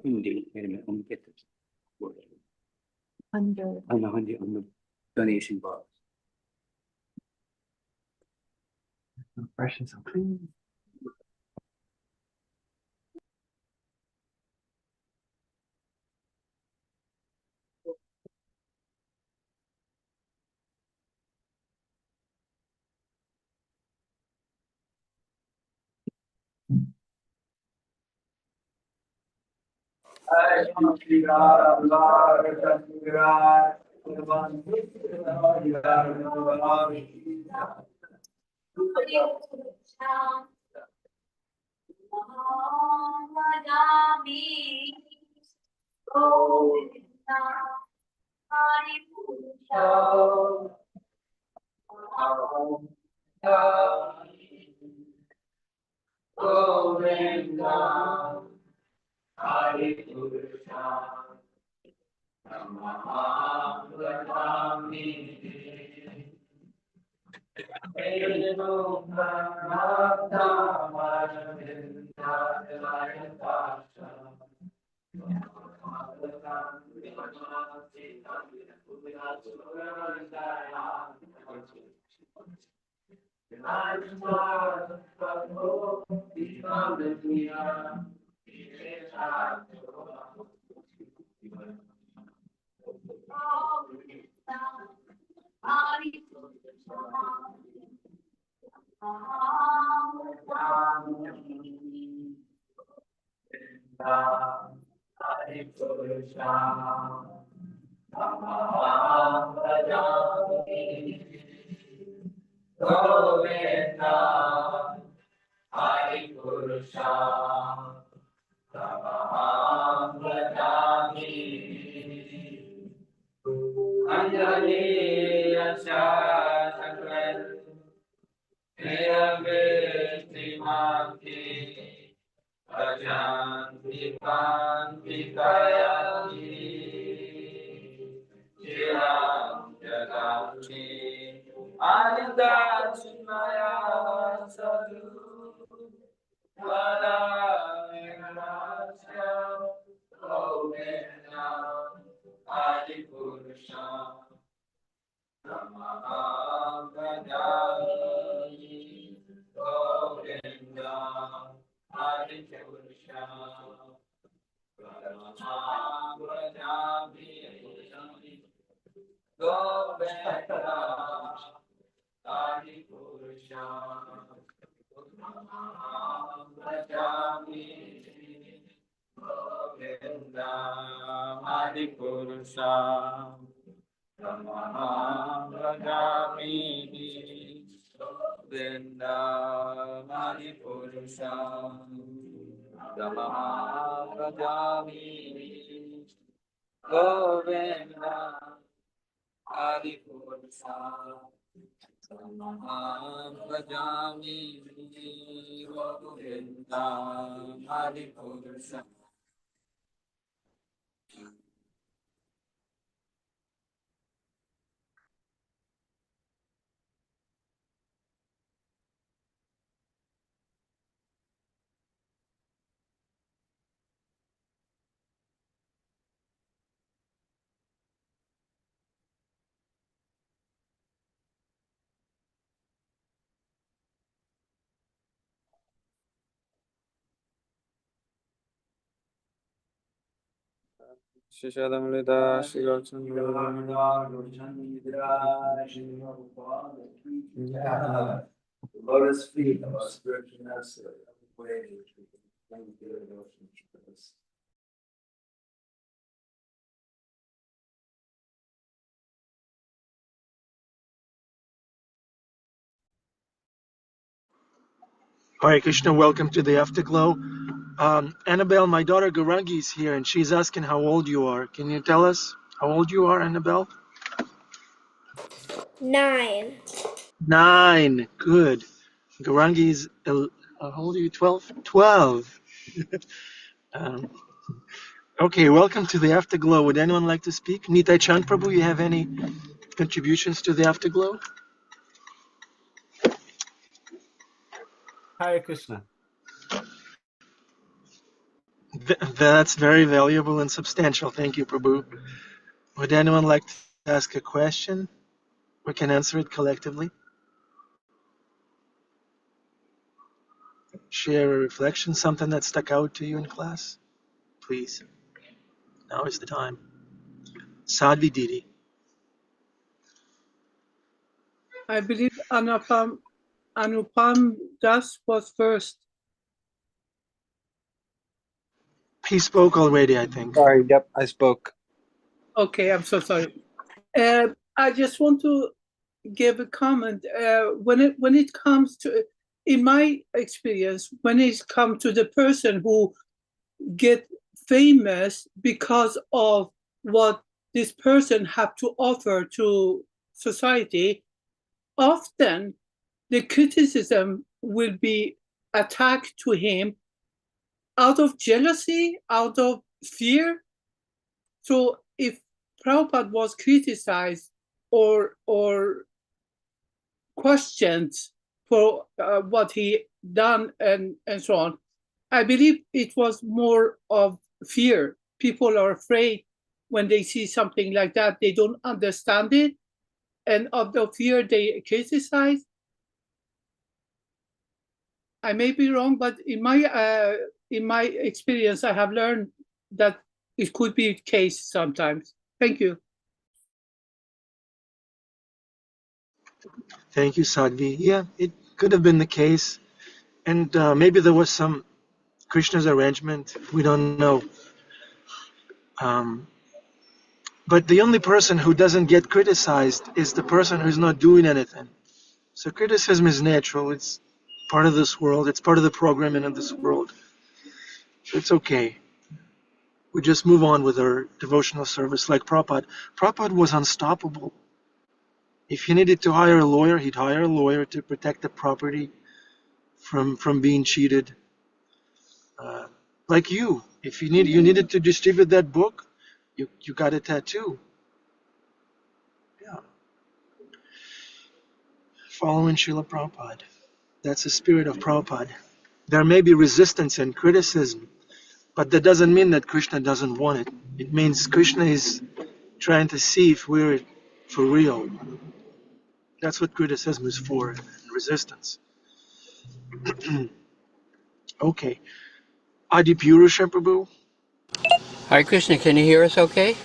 Hundi. Wait a minute, let me get this word. Under. On the donation box. Fresh and so clean. Shishadamrita Lotus feet of our spiritual master, way Hare Krishna, welcome to the Afterglow. Annabelle, my daughter Gaurangi is here and she's asking how old you are. Can you tell us how old you are, Annabelle? 9. 9. Good. Gaurangi's, how old are you? 12? 12. Um, okay, welcome to the Afterglow. Would anyone like to speak? Nitai Chand Prabhu, you have any contributions to the Afterglow? Hare Krishna. That's very valuable and substantial. Thank you, Prabhu. Would anyone like to ask a question? We can answer it collectively. Share a reflection, something that stuck out to you in class. Please, now is the time. Sadvi Didi. I believe Anupam Das was first. He spoke already, I think. Sorry, yep, I spoke. Okay, I'm so sorry. I just want to give a comment. When it comes to, in my experience, when it comes to the person who get famous because of what this person have to offer to society, often the criticism will be attacked to him out of jealousy, out of fear. So if Prabhupada was criticized or questioned for what he done and so on, I believe it was more of fear. People are afraid when they see something like that. They don't understand it, and of the fear they criticize. I may be wrong, but in my experience, I have learned that it could be the case sometimes. Thank you. Thank you, Sadvi. Yeah, it could have been the case. And maybe there was some Krishna's arrangement. We don't know. But the only person who doesn't get criticized is the person who's not doing anything. So criticism is natural. It's part of this world. It's part of the programming of this world. It's okay. We just move on with our devotional service like Prabhupada. Prabhupada was unstoppable. If he needed to hire a lawyer, he'd hire a lawyer to protect the property from being cheated. Like you, if you needed to distribute that book, you got a tattoo. Yeah, following Srila Prabhupada. That's the spirit of Prabhupada. There may be resistance and criticism, but that doesn't mean that Krishna doesn't want it. It means Krishna is trying to see if we're for real. That's what criticism is for, resistance. Okay. Adi Purusha Prabhu? Hare Krishna, can you hear us okay?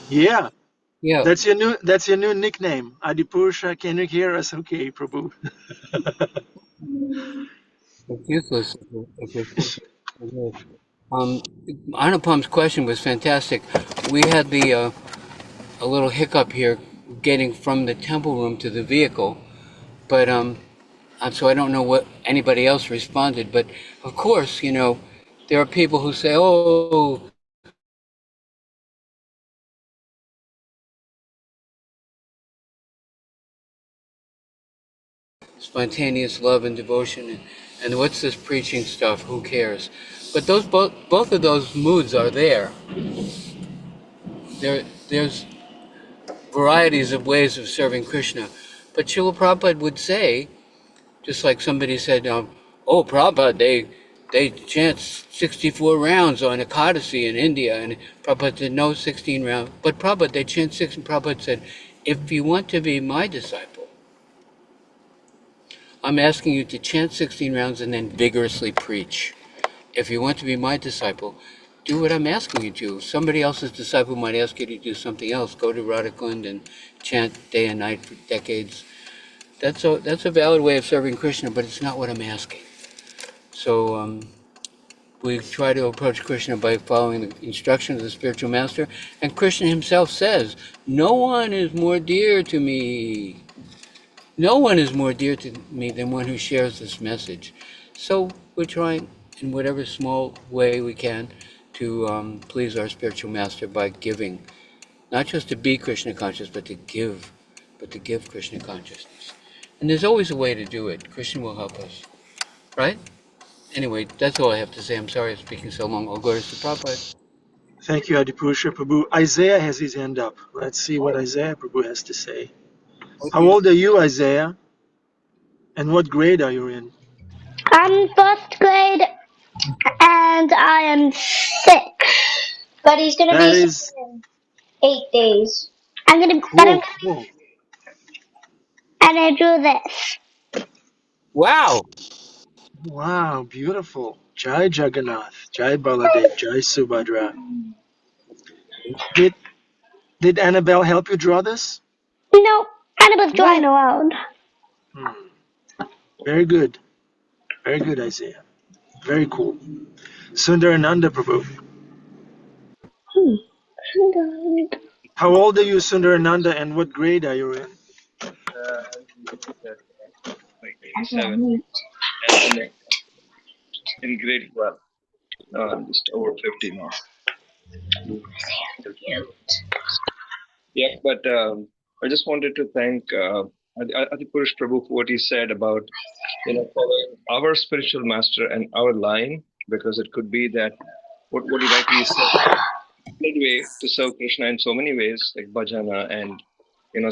Yeah, Yeah, that's your new nickname. Adi Purusha, can you hear us okay, Prabhu? it's useless if we're supposed to. Anupam's question was fantastic. We had a little hiccup here getting from the temple room to the vehicle, but so I don't know what anybody else responded. But of course, there are people who say, "Oh, spontaneous love and devotion, and what's this preaching stuff? Who cares?" But those both of those moods are there. There's varieties of ways of serving Krishna, but Srila Prabhupada would say, just like somebody said, "Oh, Prabhupada, they chant 64 rounds on Ekadasi in India," and Prabhupada said, "No, 16 rounds." But Prabhupada, they chant 6, and Prabhupada said, "If you want to be my disciple, I'm asking you to chant 16 rounds and then vigorously preach. If you want to be my disciple, do what I'm asking you to. Somebody else's disciple might ask you to do something else. Go to Radhakund and chant day and night for decades. That's a valid way of serving Krishna, but it's not what I'm asking." So we try to approach Krishna by following the instruction of the spiritual master, and Krishna himself says, "No one is more dear to me. No one is more dear to me than one who shares this message." So we're trying, in whatever small way we can, to please our spiritual master by giving, not just to be Krishna conscious, but to give Krishna consciousness. And there's always a way to do it. Krishna will help us, right? Anyway, that's all I have to say. I'm sorry I'm speaking so long. All glories to Prabhupada. Thank you, Adi Purusha Prabhu. Isaiah has his hand up. Let's see what Isaiah Prabhu has to say. How old are you, Isaiah? And what grade are you in? I'm first grade And I am 6. But he's gonna That be is 7 in 8 days. I'm gonna cool, cool. and I do this. Wow. Wow, beautiful. Jai Jagannath, Jai Baladev, Jai Subhadra. Did Annabelle help you draw this? No, Annabella's drawing around. Hmm. Very good. Very good, Isaiah. Very cool. Sundarananda Prabhu. How old are you, Sundarananda, and what grade are you in? Like 87, and I'm in grade 12. No, I'm just over 50 now. Yeah, but I just wanted to thank Adipurush Prabhu for what he said about, following our spiritual master and our line, because it could be that what he rightly said, way to serve Krishna in so many ways, like bhajana and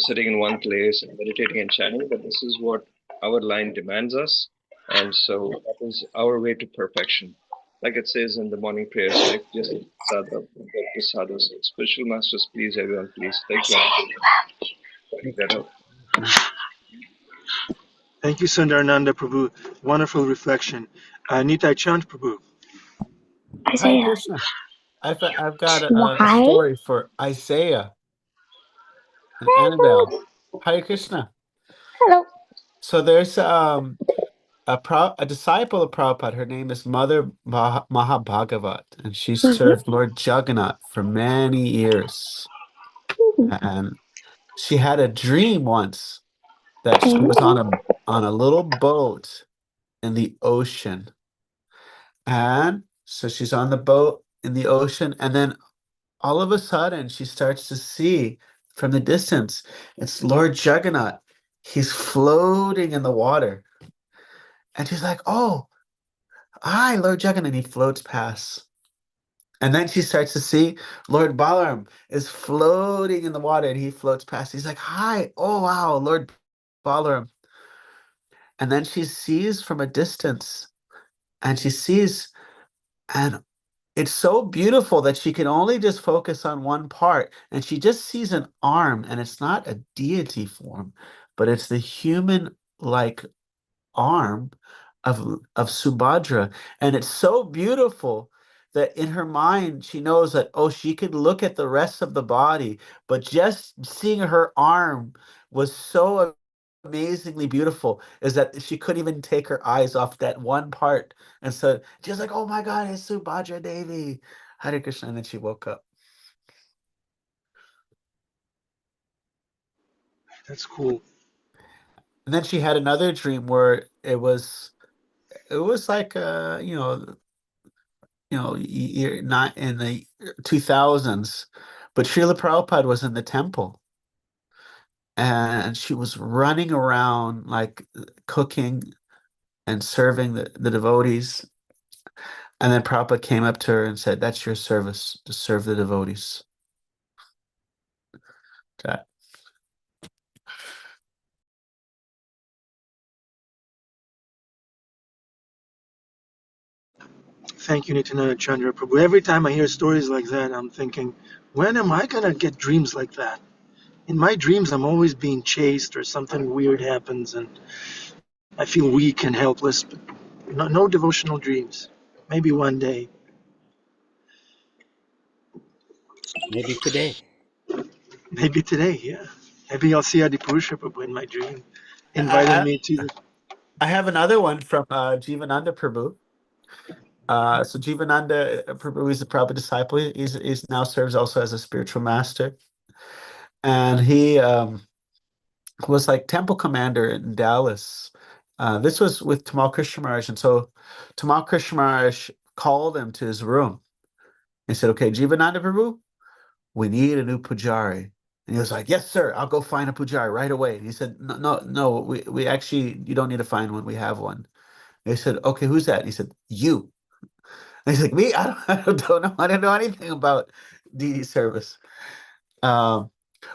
sitting in one place and meditating and chanting. But this is what our line demands us, and so that is our way to perfection. Like it says in the morning prayers, right? Just sadha, sadhus, spiritual masters, please, everyone, please. Thank you for pointing that out. Thank you, Sundarananda Prabhu. Wonderful reflection. Nitai Chand Prabhu. Hare Isaiah. Krishna. I've got a Why? story for Isaiah and Annabelle. Hare Krishna. Hello. So there's a disciple of Prabhupada. Her name is Mother Mahabhagavat, and she served Lord Jagannath for many years. And she had a dream once that she was on a little boat in the ocean. And so she's on the boat in the ocean, and then all of a sudden she starts to see from the distance, it's Lord Jagannath. He's floating in the water. And she's like, oh, hi, Lord Jagannath. And he floats past. And then she starts to see Lord Balaram is floating in the water and he floats past. He's like, hi, oh, wow, Lord Balaram. And then she sees from a distance and she sees, and it's so beautiful that she can only just focus on one part. And she just sees an arm, and it's not a deity form, but it's the human like arm of Subhadra. And it's so beautiful that in her mind she knows that, oh, she could look at the rest of the body, but just seeing her arm was so amazingly beautiful, is that she couldn't even take her eyes off that one part. And so she was like, oh my God, it's Subhadra Devi. Hare Krishna. And then she woke up. That's cool. And then she had another dream where it was like not in the 2000s, but Srila Prabhupada was in the temple and she was running around like cooking and serving the devotees. And then Prabhupada came up to her and said, that's your service, to serve the devotees. That. Thank you, Nityananda Chandra Prabhu. Every time I hear stories like that, I'm thinking, when am I going to get dreams like that? In my dreams, I'm always being chased or something weird happens and I feel weak and helpless, but no devotional dreams. Maybe one day. Maybe today. Maybe today, yeah. Maybe I'll see Adipurusha Prabhu in my dream, inviting I, me to the... I have another one from Jivananda Prabhu. So Jivananda Prabhu is a Prabhupada disciple. He's now serves also as a spiritual master. And he was like temple commander in Dallas. This was with Tamal Krishna Maharaj. And so Tamal Krishna Maharaj called him to his room. He said, okay, Jivananda Prabhu, we need a new pujari. And he was like, yes, sir, I'll go find a pujari right away. And he said, no, we actually, you don't need to find one. We have one. And he said, okay, who's that? And he said, you. And he's like, me? I don't know. I don't know anything about DD service. Well,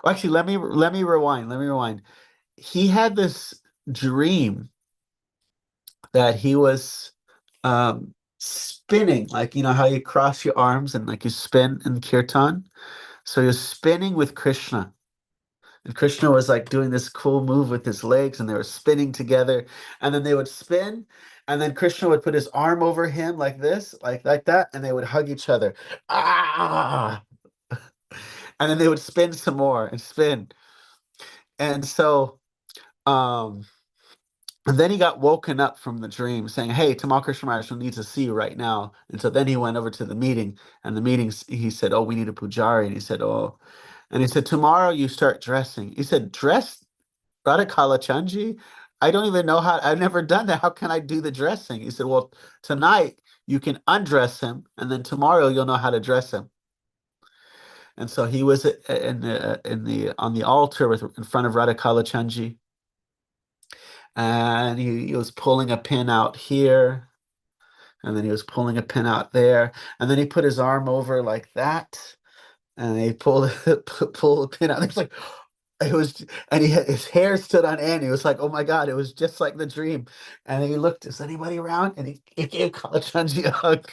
actually, let me rewind. Let me rewind. He had this dream that he was spinning, like you know how you cross your arms and like you spin in kirtan. So he was spinning with Krishna. And Krishna was like doing this cool move with his legs, and they were spinning together. And then they would spin, and then Krishna would put his arm over him like this, like that, and they would hug each other. Ah! And then they would spin some more and spin. And so um and then he got woken up from the dream saying, "Hey, Tamal Krishna Maharaj needs to see you right now." And so then he went over to the meeting, and the meeting, he said, "Oh, we need a pujari." And he said, "Oh," and he said, "Tomorrow you start dressing." He said, "Dress Radha Kalachandji? I don't even know how, I've never done that. How can I do the dressing?" He said, "Well, tonight you can undress him, and then tomorrow you'll know how to dress him." And so he was in the on the altar in front of Radha Kalachandji, and he was pulling a pin out here, and then he was pulling a pin out there, and then he put his arm over like that, and he pulled pull the pin out. It's like it was, and his hair stood on end. He was like, "Oh my God!" It was just like the dream. And he looked, "Is anybody around?" And he gave Kalachandji a hug.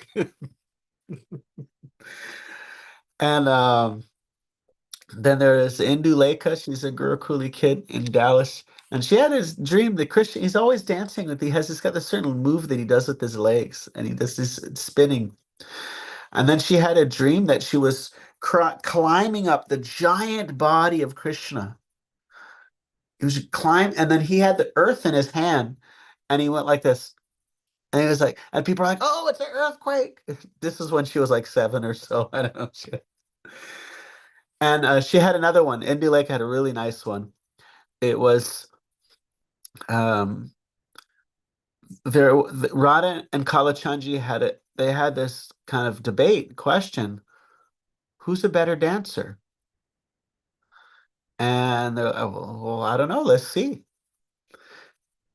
And then there is Indu Lekha. She's a Gurukuli kid in Dallas. And she had his dream that Christian, he's always dancing with, he's got this certain move that he does with his legs, and he does this spinning. And then she had a dream that she was climbing up the giant body of Krishna. He was climb, and then he had the earth in his hand, and he went like this. And he was like, and people are like, "Oh, it's an earthquake." This is when she was like 7 or so. I don't know. And she had another one. Indu Lake had a really nice one. It was um Radha and Kalachandji had it. They had this kind of debate question: who's a better dancer? And they're, well, I don't know. Let's see.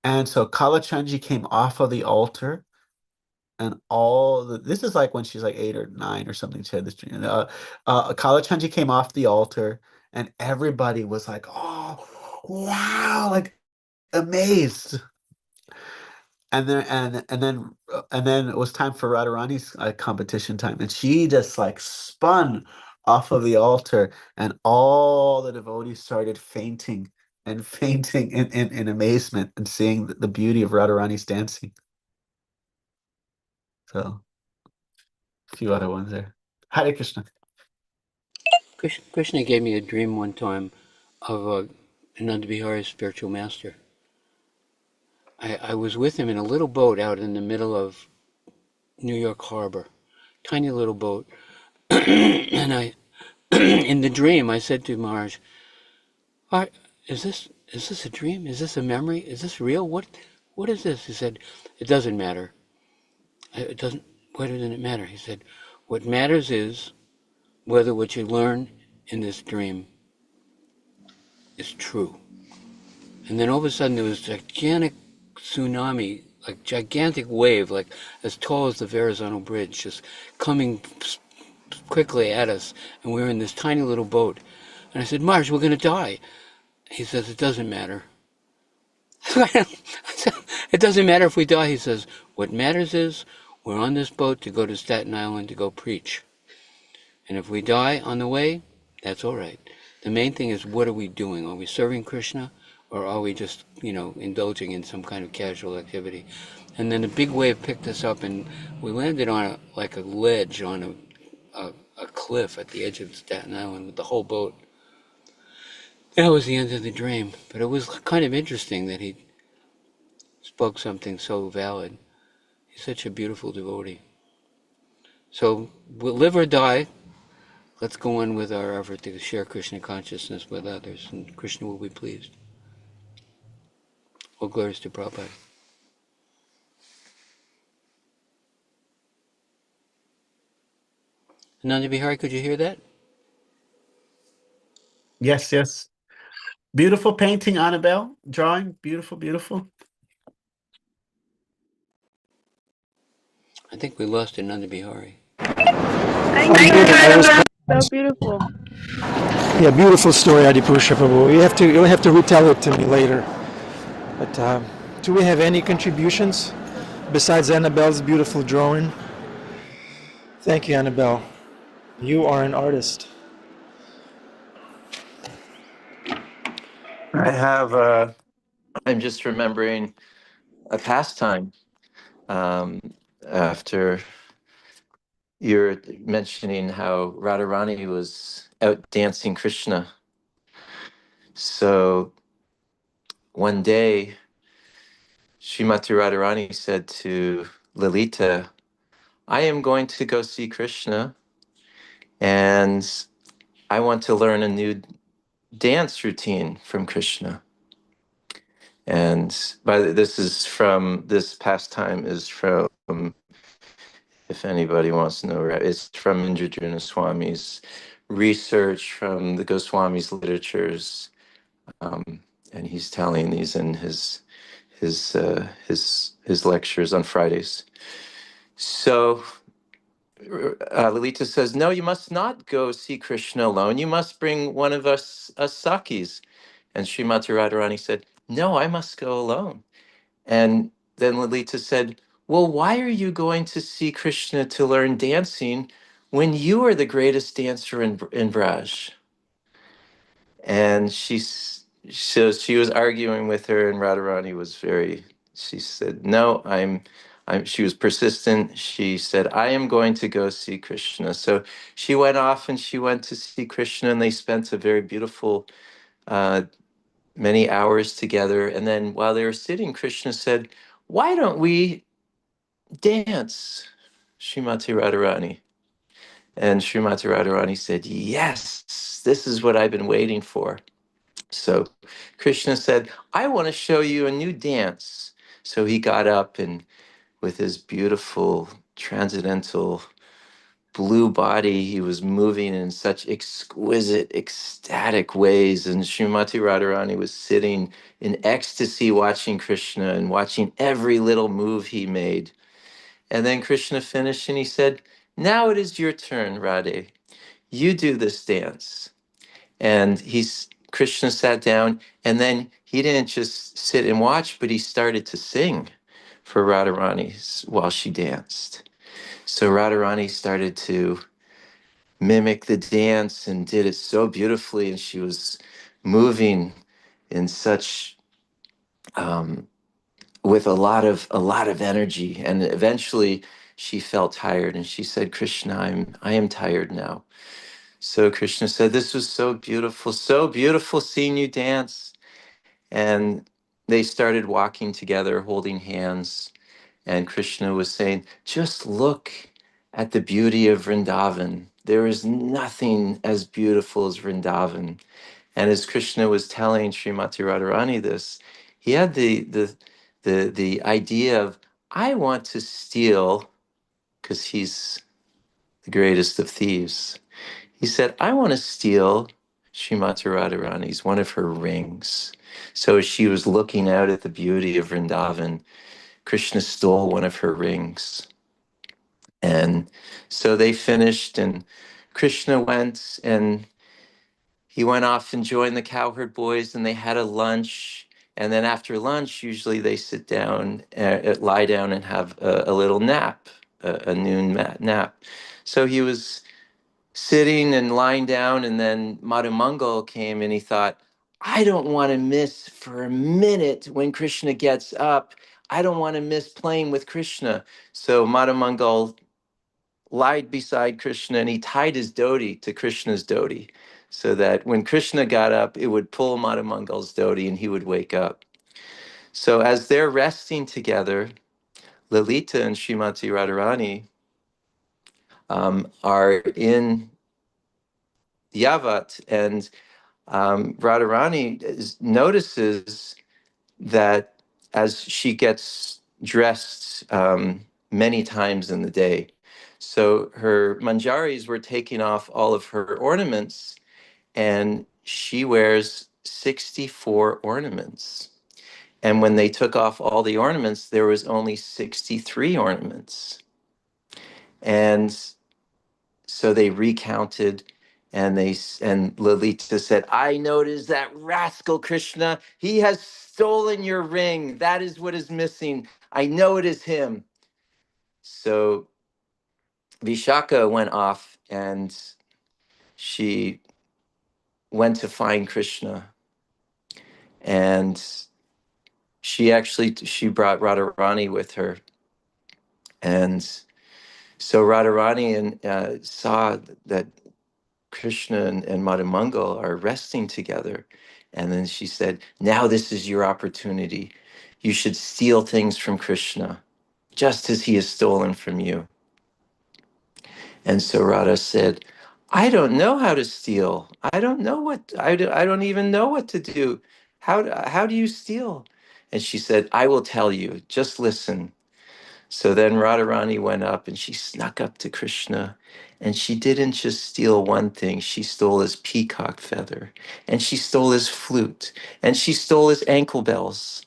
And so Kalachandji came off of the altar, and this is like when she's like 8 or 9 or something. She had this dream. Kalachandji came off the altar, and everybody was like, "Oh, wow!" Like amazed. And then it was time for Radharani's competition time, and she just like spun off of the altar, and all the devotees started fainting and fainting in amazement and seeing the beauty of Radharani's dancing. So a few other ones there. Hare Krishna. Krishna gave me a dream one time of Ananda Vihari's spiritual master. I was with him in a little boat out in the middle of New York Harbor, tiny little boat. And in the dream, I said to Maharaj, is this a dream? Is this a memory? Is this real? What is this? He said, "It doesn't matter. It doesn't. Why doesn't it matter?" He said, "What matters is whether what you learn in this dream is true." And then all of a sudden there was a gigantic tsunami, like gigantic wave, like as tall as the Verrazano Bridge, just coming quickly at us. And we were in this tiny little boat. And I said, "Marge, we're going to die." He says, "It doesn't matter." "It doesn't matter if we die." He says, "What matters is we're on this boat to go to Staten Island to go preach. And if we die on the way, that's all right. The main thing is, what are we doing? Are we serving Krishna, or are we just, indulging in some kind of casual activity?" And then a big wave picked us up, and we landed on a ledge on a cliff at the edge of Staten Island with the whole boat. That was the end of the dream. But it was kind of interesting that he spoke something so valid. He's such a beautiful devotee. So we'll live or die. Let's go on with our effort to share Krishna consciousness with others, and Krishna will be pleased. All glories to Prabhupada. Ananda Bihari, could you hear that? Yes. Beautiful painting, Annabelle. Drawing. Beautiful, beautiful. I think we lost Ananda Bihari. Thank you. So beautiful. Yeah, beautiful story, Adipusha Prabhu. You'll have to retell it to me later. But do we have any contributions besides Annabelle's beautiful drawing? Thank you, Annabelle. You are an artist. I have, I'm just remembering a pastime after you're mentioning how Radharani was out dancing Krishna. So one day, Srimati Radharani said to Lalita, I am going to go see Krishna and I want to learn a new dance routine from Krishna. And this pastime is from, if anybody wants to know, it's from Indradyumna Swami's research from the Goswami's literatures, and he's telling these in his lectures on Fridays. So Lalita says, "No, you must not go see Krishna alone. You must bring one of us Sakis." And Srimati Radharani said, "No, I must go alone." And then Lalita said, well, why are you going to see Krishna to learn dancing when you are the greatest dancer in Braj? And so she was arguing with her, and Radharani was she said, no, she was persistent. She said, I am going to go see Krishna. So she went off and she went to see Krishna, and they spent a very beautiful many hours together. And then while they were sitting, Krishna said, why don't we dance, Srimati Radharani? And Srimati Radharani said, yes, this is what I've been waiting for. So Krishna said, I want to show you a new dance. So he got up, and with his beautiful transcendental blue body, he was moving in such exquisite, ecstatic ways. And Srimati Radharani was sitting in ecstasy watching Krishna and watching every little move he made. And then Krishna finished and he said, now it is your turn, Radhe. You do this dance. And Krishna sat down, and then he didn't just sit and watch, but he started to sing for Radharani while she danced. So Radharani started to mimic the dance and did it so beautifully, and she was moving in such with a lot of energy. And eventually she felt tired, and she said, Krishna, I am tired now. So Krishna said, this was so beautiful seeing you dance. And they started walking together, holding hands. And Krishna was saying, just look at the beauty of Vrindavan. There is nothing as beautiful as Vrindavan. And as Krishna was telling Srimati Radharani this, he had the idea of, I want to steal, because he's the greatest of thieves. He said, I want to steal Srimati Radharani's, one of her rings. So as she was looking out at the beauty of Vrindavan, Krishna stole one of her rings. And so they finished, and Krishna went, and he went off and joined the cowherd boys, and they had a lunch. And then after lunch, usually they sit down, lie down, and have a little nap, a noon nap. So he was sitting and lying down, and then Madhumangal came, and he thought, I don't want to miss for a minute when Krishna gets up. I don't want to miss playing with Krishna. So Madhumangal lied beside Krishna, and he tied his dhoti to Krishna's dhoti, so that when Krishna got up, it would pull Madhumangal's dhoti and he would wake up. So as they're resting together, Lalita and Srimati Radharani are in Yavat, and Radharani notices that as she gets dressed many times in the day, so her manjaris were taking off all of her ornaments, and she wears 64 ornaments. And when they took off all the ornaments, there was only 63 ornaments. And so they recounted, and Lalita said, I noticed that rascal Krishna, he has stolen your ring. That is what is missing. I know it is him. So Vishaka went off and she went to find Krishna, and she brought Radharani with her. And so Radharani saw that Krishna and Madhumangal are resting together. And then she said, now this is your opportunity. You should steal things from Krishna, just as he has stolen from you. And so Radha said, I don't know how to steal. I don't know I don't even know what to do. How do you steal? And she said, I will tell you, just listen. So then Radharani went up and she snuck up to Krishna, and she didn't just steal one thing. She stole his peacock feather, and she stole his flute, and she stole his ankle bells.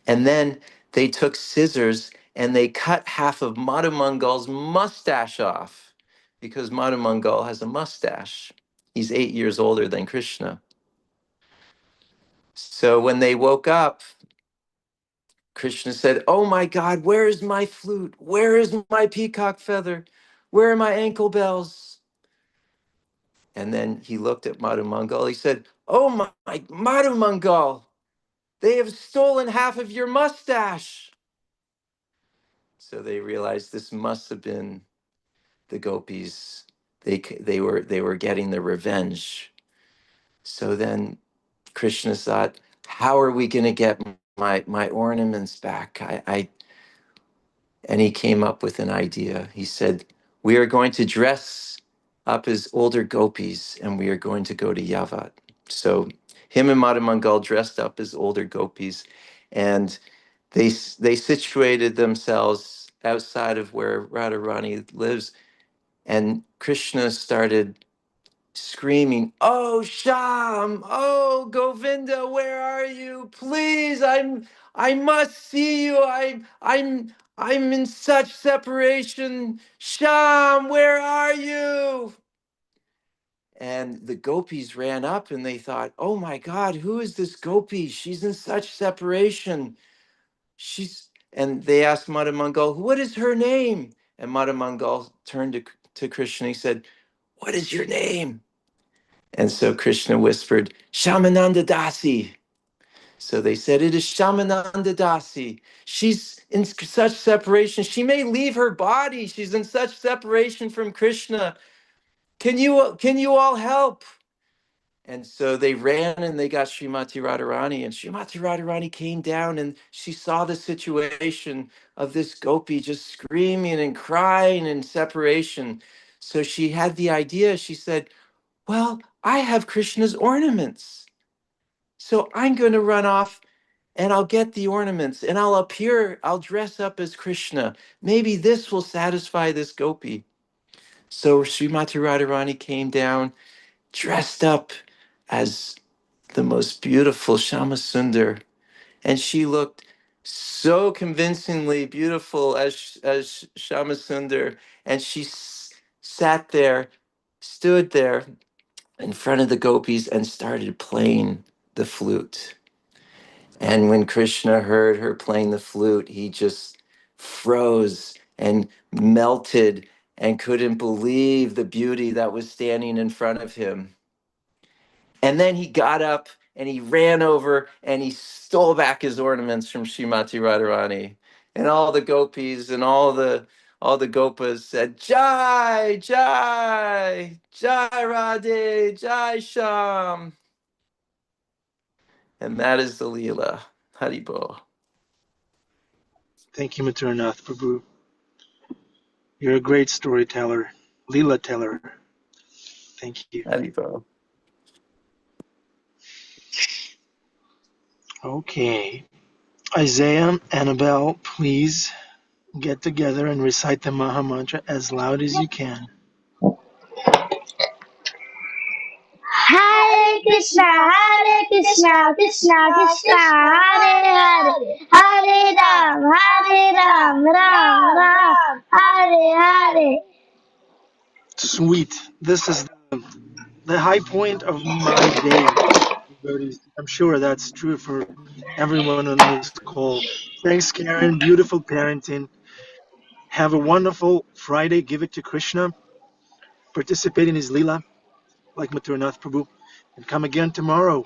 And then they took scissors and they cut half of Madhumangal's mustache off, because Madhumangal has a mustache. He's 8 years older than Krishna. So when they woke up, Krishna said, oh my God, where is my flute? Where is my peacock feather? Where are my ankle bells? And then he looked at Madhumangal. He said, oh my Madhumangal, they have stolen half of your mustache. So they realized this must have been the gopis. They were getting their revenge. So then Krishna thought, how are we going to get my ornaments back? And he came up with an idea. He said, we are going to dress up as older gopis and we are going to go to Yavat. So him and Madhumangal dressed up as older gopis, and they situated themselves outside of where Radharani lives. And Krishna started screaming, oh Sham, oh Govinda, where are you? Please, I must see you. I'm in such separation. Sham, where are you? And the gopis ran up and they thought, oh my God, who is this gopi? She's in such separation. And they asked Madhumangal, what is her name? And Madhumangal turned to Krishna. He said, what is your name? And so Krishna whispered, Shamananda Dasi. So they said, it is Shamananda Dasi. She's in such separation. She may leave her body. She's in such separation from Krishna. Can you all help? And so they ran and they got Srimati Radharani, and Srimati Radharani came down and she saw the situation of this gopi just screaming and crying in separation. So she had the idea. She said, well, I have Krishna's ornaments. So I'm going to run off and I'll get the ornaments and I'll dress up as Krishna. Maybe this will satisfy this gopi. So Srimati Radharani came down, dressed up as the most beautiful Shama Sundar, and she looked so convincingly beautiful as Shama Sundar, and she stood there in front of the gopis and started playing the flute. And when Krishna heard her playing the flute, he just froze and melted and couldn't believe the beauty that was standing in front of him. And then he got up and he ran over and he stole back his ornaments from Srimati Radharani. And all the gopis and all the gopas said, Jai, Jai, Jai Radhe, Jai Sham. And that is the Leela. Haribo. Thank you, Maturnath Prabhu. You're a great storyteller, Leela teller. Thank you. Haribo. Okay. Isaiah, Annabelle, please get together and recite the Maha Mantra as loud as you can. Hare Krishna, Krishna Krishna, Hare Hare, Hare Ram, Ram Ram, Hare Hare. Sweet. This is the high point of my day. I'm sure that's true for everyone on this call. Thanks, Karen. Beautiful parenting. Have a wonderful Friday. Give it to Krishna. Participate in his Leela, like Mathuranath Prabhu. And come again tomorrow.